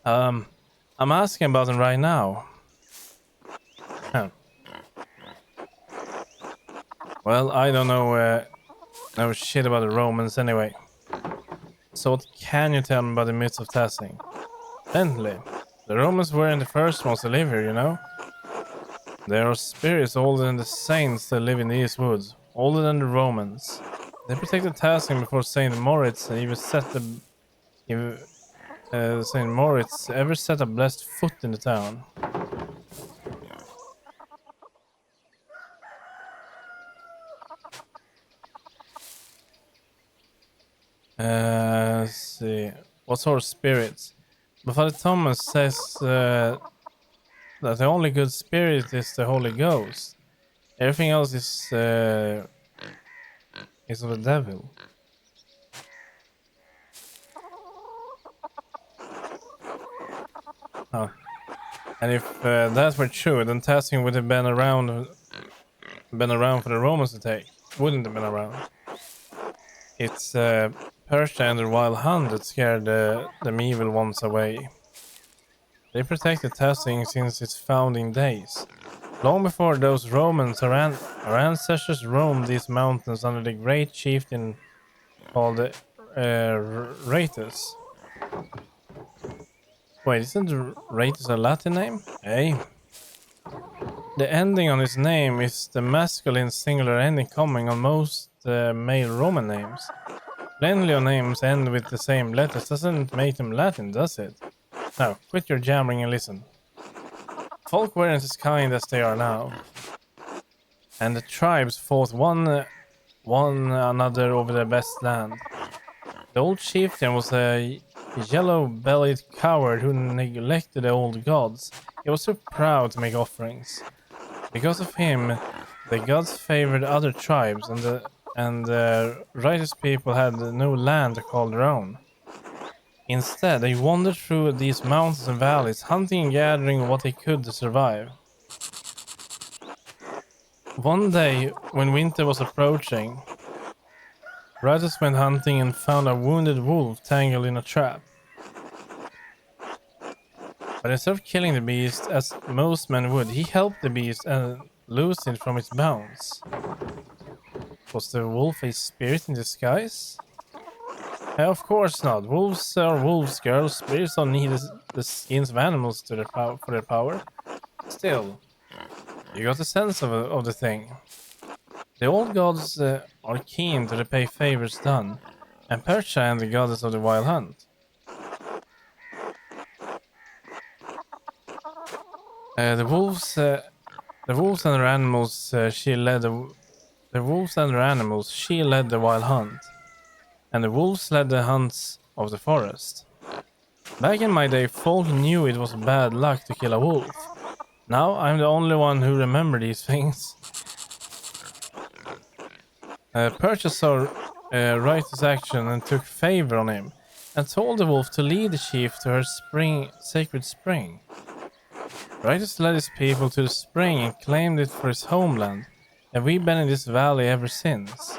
I'm asking about them right now. Huh. Well, I don't know no shit about the Romans anyway. So what can you tell me about the myths of Tassing? Bentley, the Romans weren't the first ones to live here, you know? There are spirits older than the saints that live in these woods, older than the Romans. They protected Tassing before Saint Moritz and even Saint Moritz ever set a blessed foot in the town. Let's see. What sort of spirits? But Father Thomas says that the only good spirit is the Holy Ghost. Everything else is of the devil. Oh. And if that were true, then Tassing would have been around for the Romans to take. Wouldn't have been around. It's Persia and the Wild Hunt that scared the evil ones away. They protected Tassing since its founding days. Long before those Romans, our ancestors roamed these mountains under the great chieftain called Raetus. Wait, isn't Raetus a Latin name? Hey. The ending on his name is the masculine singular ending common on most male Roman names. Plenty of names end with the same letters. Doesn't make them Latin, does it? Now, quit your jammering and listen. Folk weren't as kind as they are now. And the tribes fought one another over the best land. The old chieftain was a yellow-bellied coward who neglected the old gods. He was too proud to make offerings. Because of him, the gods favored other tribes, and the righteous people had no land to call their own. Instead, they wandered through these mountains and valleys, hunting and gathering what they could to survive. One day, when winter was approaching, Ratus went hunting and found a wounded wolf tangled in a trap. But instead of killing the beast, as most men would, he helped the beast and loosed it from its bounds. Was the wolf a spirit in disguise? Of course not. Wolves are wolves, girls. Spirits don't need the skins of animals for their power. Still, you got a sense of the thing. The old gods are keen to repay favors done, and Persia and the goddess of the Wild Hunt. The wolves and their animals. She led the wolves and their animals. She led the Wild Hunt, and the wolves led the hunts of the forest. Back in my day, folk knew it was bad luck to kill a wolf. Now I'm the only one who remember these things. Persia saw Raetus' action and took favor on him, and told the wolf to lead the chief to her sacred spring. Raetus led his people to the spring and claimed it for his homeland, and we've been in this valley ever since.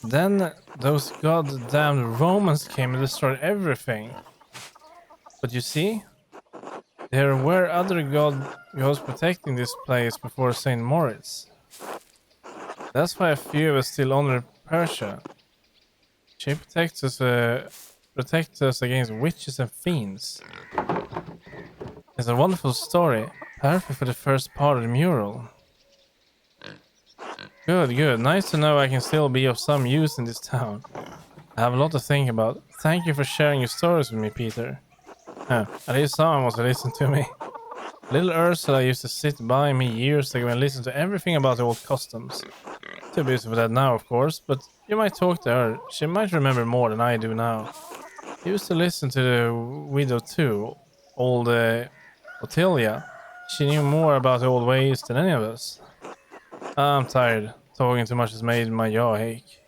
Then those goddamned Romans came and destroyed everything. But you see, there were other gods protecting this place before Saint Moritz. That's why a few of us still honor Persia. She protects us against witches and fiends. It's a wonderful story, perfect for the first part of the mural. Good. Nice to know I can still be of some use in this town. I have a lot to think about. thank you for sharing your stories with me, Peter. At least someone wants to listen to me. Little Ursula used to sit by me years ago and listen to everything about the old customs. Too busy for that now, of course, but you might talk to her. She might remember more than I do now. She used to listen to the widow too, old Ottilia. She knew more about the old ways than any of us. I'm tired. Talking too much has made my jaw ache.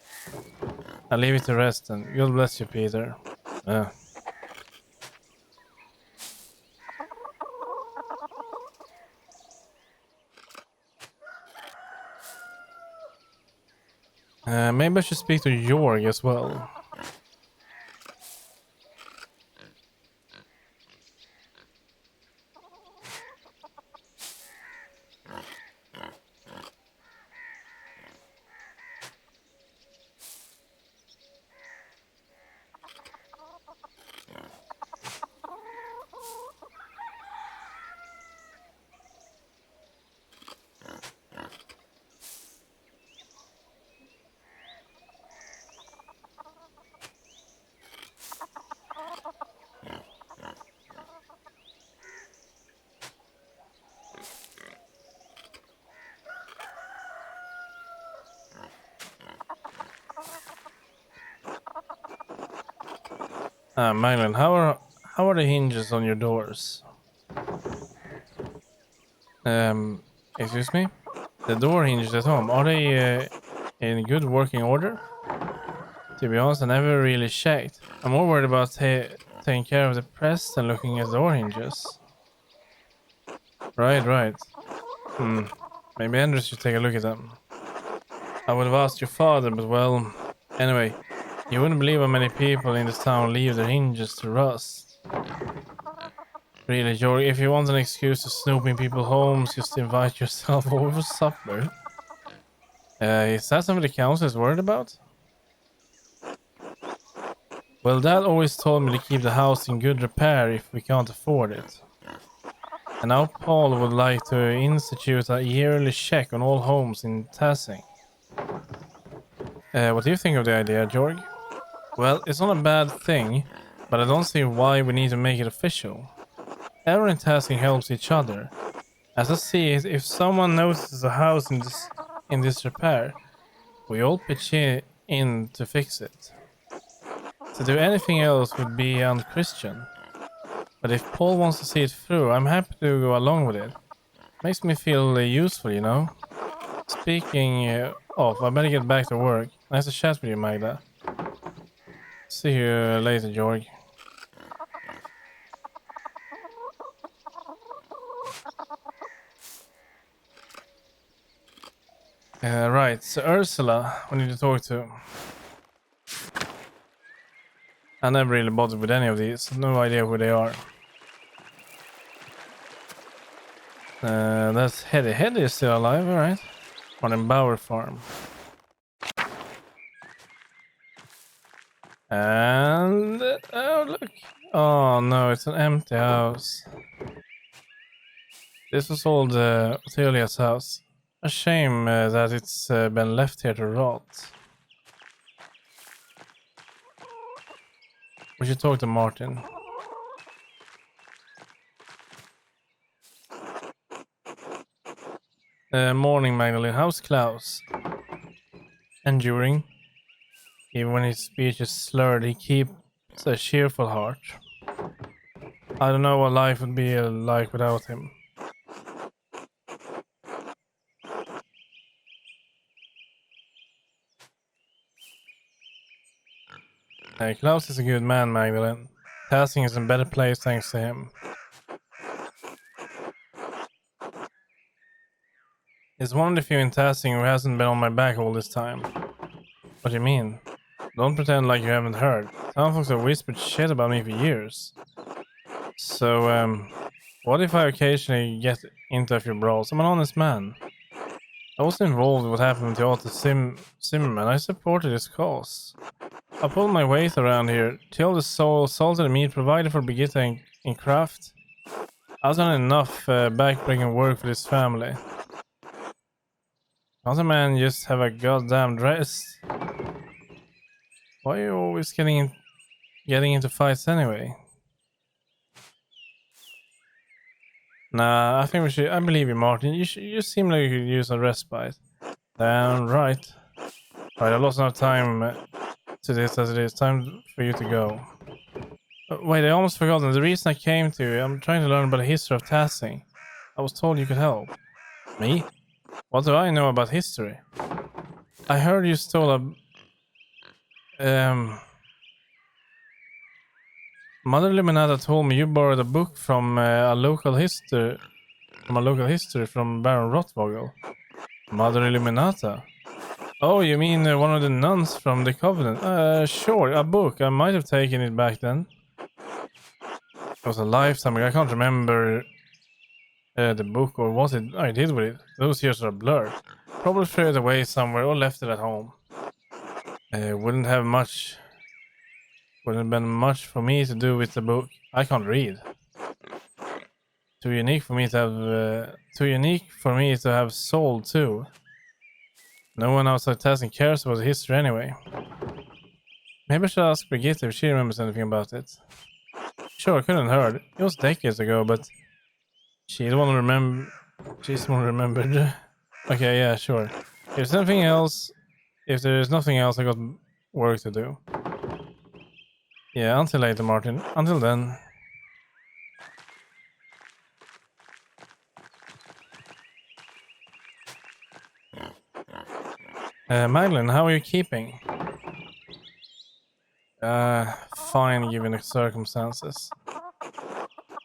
I'll leave it to rest and God bless you, Peter. Uh, maybe I should speak to Jorg as well. Maglin, how are the hinges on your doors? Um, excuse me? The door hinges at home, are they in good working order? To be honest, I never really checked. I'm more worried about taking care of the press than looking at door hinges. Right. Maybe Andrews should take a look at them. I would have asked your father, but well... Anyway, you wouldn't believe how many people in this town leave their hinges to rust. Really, George, if you want an excuse to snoop in people's homes, just invite yourself over for supper. Is that something the council is worried about? Well, Dad always told me to keep the house in good repair if we can't afford it. And now Paul would like to institute a yearly check on all homes in Tassing. What do you think of the idea, Georg? Well, it's not a bad thing, but I don't see why we need to make it official. Everyone in Tassing helps each other. As I see it, if someone notices a house in disrepair, we all pitch in to fix it. To do anything else would be unchristian. But if Paul wants to see it through, I'm happy to go along with it. Makes me feel useful, you know? Speaking of, I better get back to work. Nice to chat with you, Magda. See you later, Georg. Right, so Ursula, we need to talk to. I never really bothered with any of these. No idea who they are. That's Hetty. Hetty is still alive, alright. On a Bower farm. And... oh, look. Oh, no, it's an empty house. This was old Ottilia's house. A shame that it's been left here to rot. We should talk to Martin. Morning, Magdalene. How's Klaus? Enduring. Even when his speech is slurred, he keeps a cheerful heart. I don't know what life would be like without him. Klaus is a good man, Magdalene. Tassing is in a better place thanks to him. He's one of the few in Tassing who hasn't been on my back all this time. What do you mean? Don't pretend like you haven't heard. Some folks have whispered shit about me for years. So, what if I occasionally get into a few brawls? I'm an honest man. I was involved with what happened to Otto Zimmerman. I supported his cause. I pulled my weight around here. Till the soul, salted meat provided for Brigitte in craft. I've done enough backbreaking work for this family. Can't a man just have a goddamn dress? Why are you always getting getting into fights anyway. Nah, I think we should. I believe you, Martin. You seem like you could use a respite. Damn right. Right, I've lost enough time to this as it is. Time for you to go. Wait, I almost forgotten. The reason I came to you, I'm trying to learn about the history of Tassing. I was told you could help. Me? What do I know about history? I heard you stole a... Mother Limonada told me you borrowed a book from a local history... From Baron Rotvogel. Mother Illuminata? Oh, you mean one of the nuns from the Covenant? Sure, a book. I might have taken it back then. It was a lifetime ago. I can't remember the book, or was it I did with it. Those years are blurred. Probably threw it away somewhere or left it at home. Wouldn't have been much for me to do with the book. I can't read. Too unique for me to have sold too. No one outside Tassin cares about the history anyway. Maybe I should ask Brigitte if she remembers anything about it. Sure, couldn't hurt. It was decades ago, but she's the one who remembered. Okay, yeah, sure. If there is nothing else, I got work to do. Yeah, until later, Martin. Until then. Magdalene, how are you keeping? Fine given the circumstances.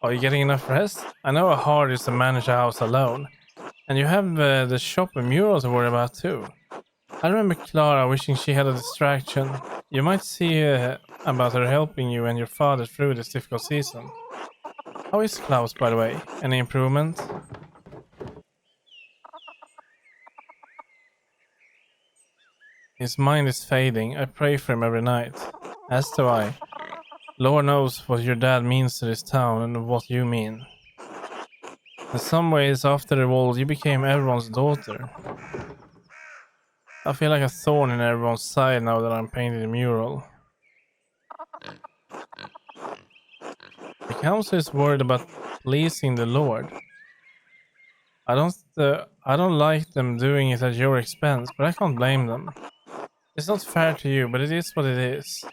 Are you getting enough rest? I know how hard it is to manage a house alone. And you have the shop and mural to worry about too. I remember Clara wishing she had a distraction. You might see about her helping you and your father through this difficult season. How is Klaus, by the way? Any improvement? His mind is fading. I pray for him every night. As do I. Lord knows what your dad means to this town and what you mean. In some ways, after the revolt, you became everyone's daughter. I feel like a thorn in everyone's side now that I'm painting the mural. The council is worried about pleasing the Lord. I don't like them doing it at your expense, but I can't blame them. It's not fair to you, but it is what it is.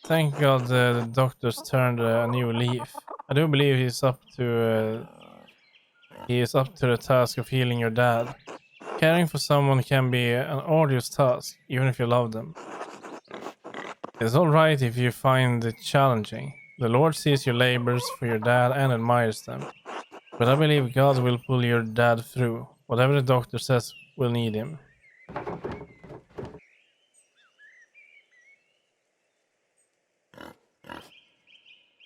Thank God the doctors turned a new leaf. I do believe he is up to the task of healing your dad. Caring for someone can be an arduous task, even if you love them. It's alright if you find it challenging. The Lord sees your labors for your dad and admires them. But I believe God will pull your dad through. Whatever the doctor says will need him.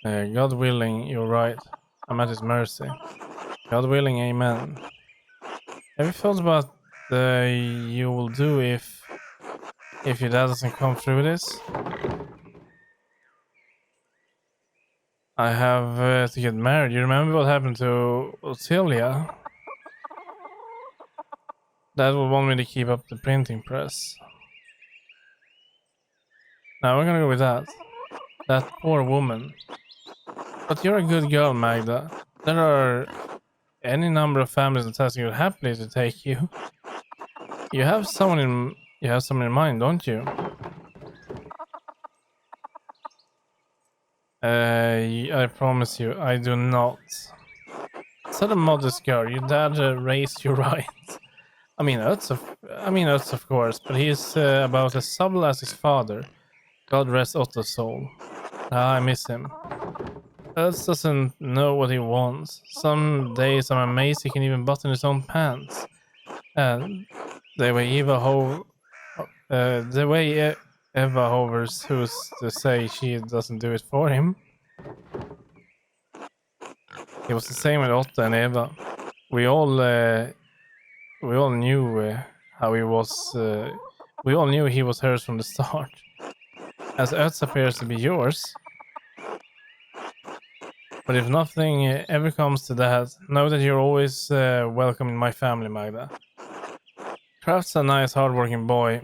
God willing, you're right. I'm at his mercy. God willing, amen. Have you thought about you will do if your dad doesn't come through this? I have to get married. You remember what happened to Ottilia? Dad would want me to keep up the printing press. Now we're gonna go with that. That poor woman. But you're a good girl, Magda. There are any number of families in Tasking would happily to take you. You have someone in mind, don't you? I promise you, I do not. Such a modest girl. Your dad raised you right. I mean, Utz of course, but he's about as subtle as his father. God rest Otto's soul. I miss him. Utz doesn't know what he wants. Some days I'm amazed he can even button his own pants. And the way Eva hovers who's to say she doesn't do it for him. It was the same with Otto and Eva. We all knew how he was. We all knew he was hers from the start. As Ötz appears to be yours. But if nothing ever comes to that, know that you're always welcome in my family, Magda. Kraft's a nice, hardworking boy.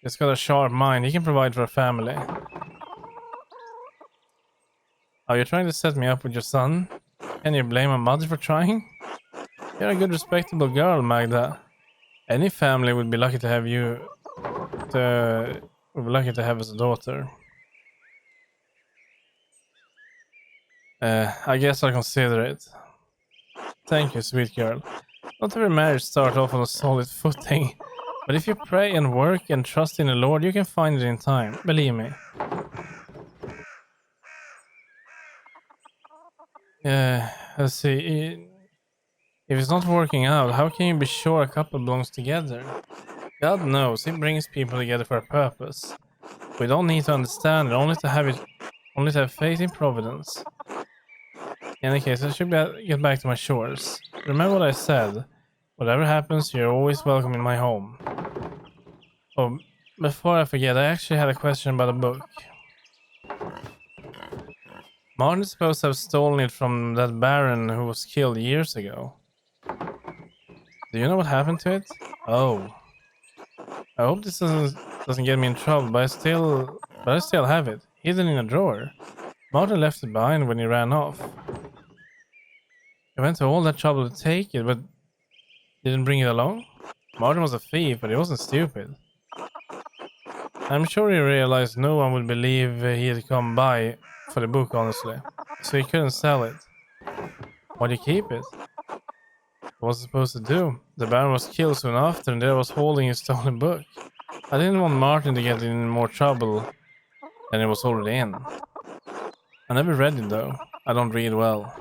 He's got a sharp mind. He can provide for a family. Oh, you're trying to set me up with your son? Can you blame a mother for trying? You're a good, respectable girl, Magda. Any family would be lucky to have you. Would be lucky to have as a daughter. I guess I'll consider it. Thank you, sweet girl. Not every marriage starts off on a solid footing, but if you pray and work and trust in the Lord, you can find it in time. Believe me. Let's see. If it's not working out, how can you be sure a couple belongs together? God knows, He brings people together for a purpose. We don't need to understand it, only to have faith in Providence. In any case, I should get back to my chores. Remember what I said. Whatever happens, you're always welcome in my home. Oh, before I forget, I actually had a question about a book. Martin is supposed to have stolen it from that baron who was killed years ago. Do you know what happened to it? Oh. I hope this doesn't get me in trouble, but I still have it, hidden in a drawer. Martin left it behind when he ran off. He went to all that trouble to take it, but didn't bring it along? Martin was a thief, but he wasn't stupid. I'm sure he realized no one would believe he had come by for the book, honestly. So he couldn't sell it. Why'd he keep it? What was he supposed to do? The Baron was killed soon after, and there was holding his stolen book. I didn't want Martin to get in more trouble than he was already in. I never read it though. I don't read well.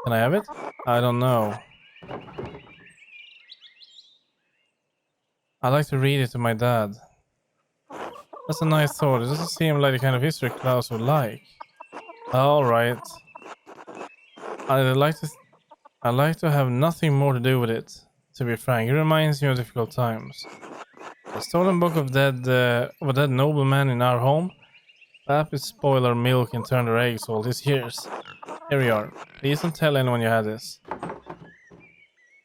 Can I have it? I don't know. I'd like to read it to my dad. That's a nice thought. It doesn't seem like the kind of history Klaus would like. Alright. I'd like to have nothing more to do with it. To be frank, it reminds me of difficult times. A stolen book of a dead nobleman in our home. Perhaps spoil our milk and turn our eggs all these years. Here we are. Please don't tell anyone you had this.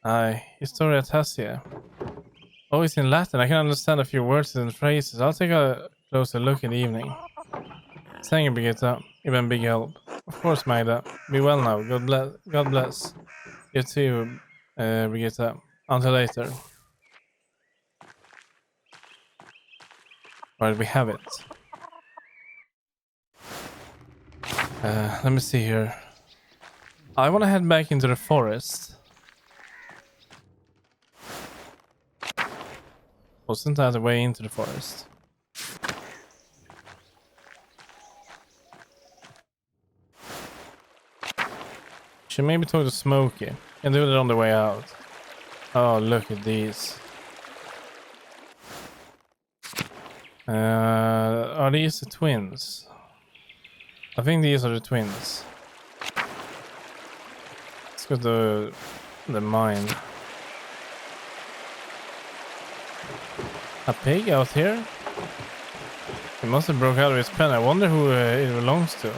Aye, Historia Tassia. Oh, it's in Latin. I can understand a few words and phrases. I'll take a closer look in the evening. Thank you, Birgitta. You've been a big help. Of course, Magda. Be well now. God bless. God bless. You too, Birgitta. Until later. Right, we have it. Let me see here. I want to head back into the forest. Wasn't that the way into the forest? Should maybe talk to Smokey and do it on the way out. Oh, look at these. Are these the twins? I think these are the twins. Let's go to the mine. A pig out here? He must have broke out of his pen. I wonder who it belongs to.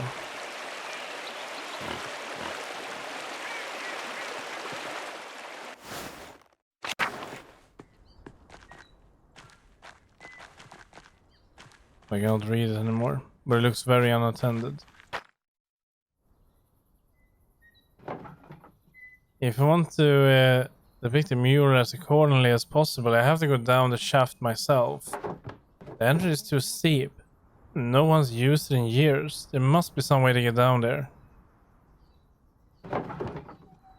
I can't read it anymore, but it looks very unattended. If I want to depict the mural as accordingly as possible, I have to go down the shaft myself. The entry is too steep. No one's used it in years. There must be some way to get down there.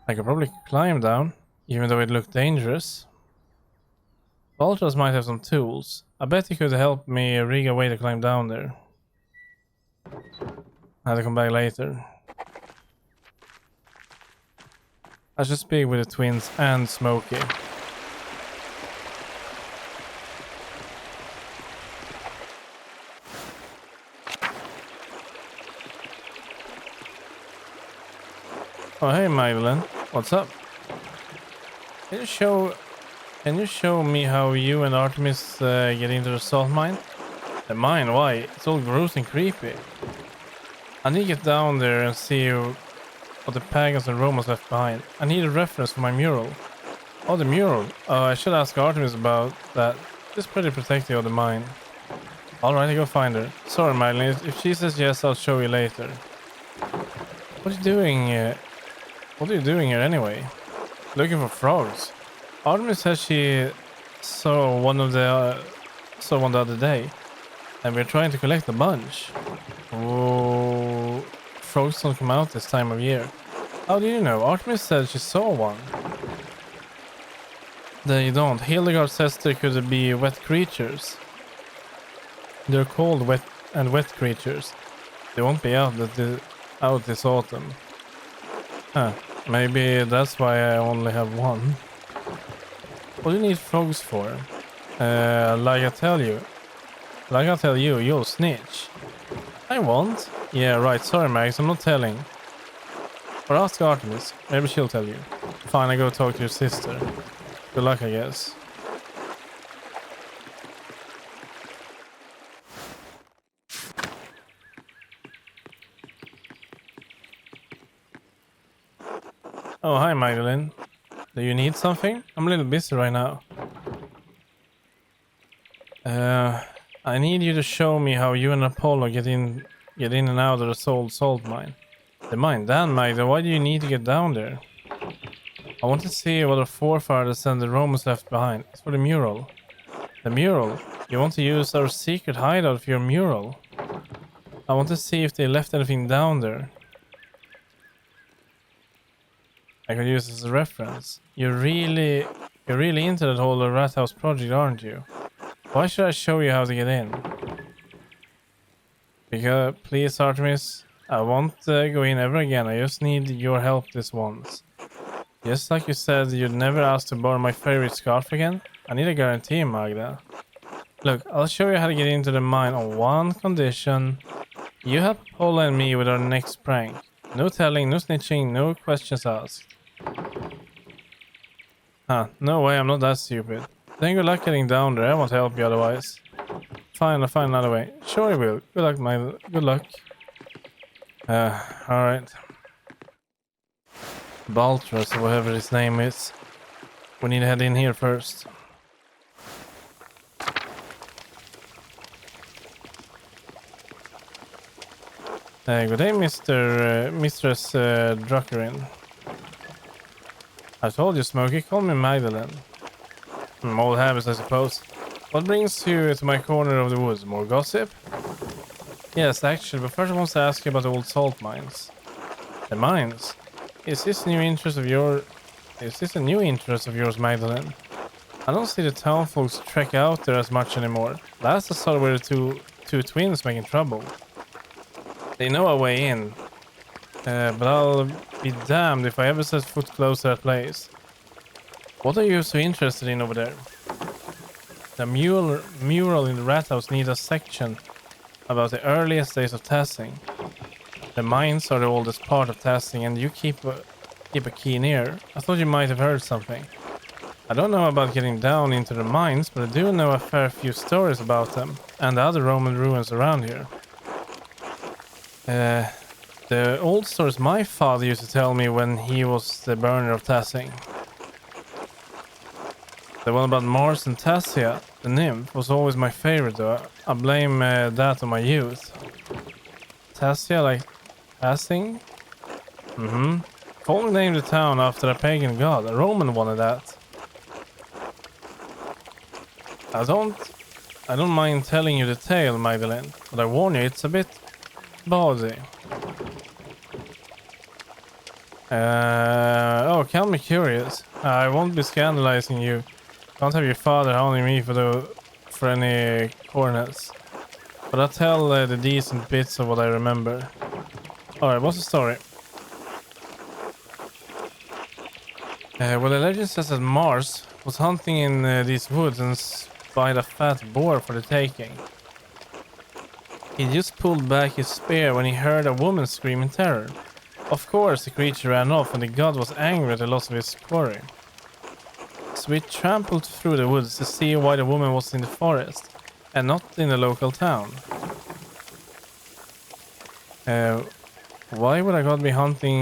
I could probably climb down, even though it looked dangerous. Baltras might have some tools. I bet he could help me rig a way to climb down there. I have to come back later. I should speak with the twins and Smokey. Oh hey Magdalene, what's up? Can you show me how you and Artemis get into the salt mine? The mine? Why? It's all gross and creepy. I need to get down there and see what the pagans and Romans left behind. I need a reference for my mural. Oh, the mural. I should ask Artemis about that. She's pretty protective of the mine. Alright, I go find her. Sorry, Magdalene. If she says yes, I'll show you later. What are you doing? What are you doing here anyway? Looking for frogs. Artemis says she saw one the other day, and we're trying to collect a bunch. Oh, frogs don't come out this time of year. How do you know? Artemis said she saw one. They don't. Hildegard says there could be wet creatures. They're called wet creatures. They won't be out this autumn. Huh. Maybe that's why I only have one. What do you need frogs for? Like I tell you, you'll snitch. I won't. Yeah, right. Sorry, Max. I'm not telling. Or ask Artemis. Maybe she'll tell you. Fine, I go talk to your sister. Good luck, I guess. Oh, hi, Magdalene. Do you need something? I'm a little busy right now. I need you to show me how you and Apollo get in and out of the salt mine. The mine? Damn, Magda, why do you need to get down there? I want to see what our forefathers and the Romans left behind. It's for the mural. The mural? You want to use our secret hideout for your mural? I want to see if they left anything down there. I could use this as a reference. You're really into that whole rat house project, aren't you? Why should I show you how to get in? Because, please, Artemis, I won't go in ever again. I just need your help this once. Just like you said, you'd never ask to borrow my favorite scarf again. I need a guarantee, Magda. Look, I'll show you how to get into the mine on one condition. You help Paula and me with our next prank. No telling, no snitching, no questions asked. Huh, no way, I'm not that stupid. Then good luck getting down there, I won't help you otherwise. Fine, I'll find another way. Sure you will. Good luck, good luck. Alright. Baltras, or whatever his name is. We need to head in here first. Good day, Mistress Druckerin. I told you, Smokey, call me Magdalene. Old habits, I suppose. What brings you to my corner of the woods? More gossip? Yes, actually, but first I want to ask you about the old salt mines. The mines? Is this a new interest of yours, Magdalene? I don't see the town folks trek out there as much anymore. Last I saw were the two twins making trouble. They know our way in. But I'll be damned if I ever set foot close to that place. What are you so interested in over there? The mural in the rat house needs a section about the earliest days of Tassing. The mines are the oldest part of Tassing, and you keep a keen ear. I thought you might have heard something. I don't know about getting down into the mines, but I do know a fair few stories about them and the other Roman ruins around here. The old stories my father used to tell me when he was the burner of Tassing. The one about Mars and Tassia, the nymph, was always my favorite though. I blame that on my youth. Tassia, like Tassing? Folk named the town after a pagan god. A Roman wanted that. I don't mind telling you the tale, Magdalene, but I warn you, it's a bit bawdy. Oh, count me curious. I won't be scandalizing you. Can't have your father hounding me for any cornets. But I'll tell the decent bits of what I remember. Alright, what's the story? Well, the legend says that Mars was hunting in these woods and spied a fat boar for the taking. He just pulled back his spear when he heard a woman scream in terror. Of course, the creature ran off and the god was angry at the loss of his quarry. So we trampled through the woods to see why the woman was in the forest and not in the local town. Why would a god be hunting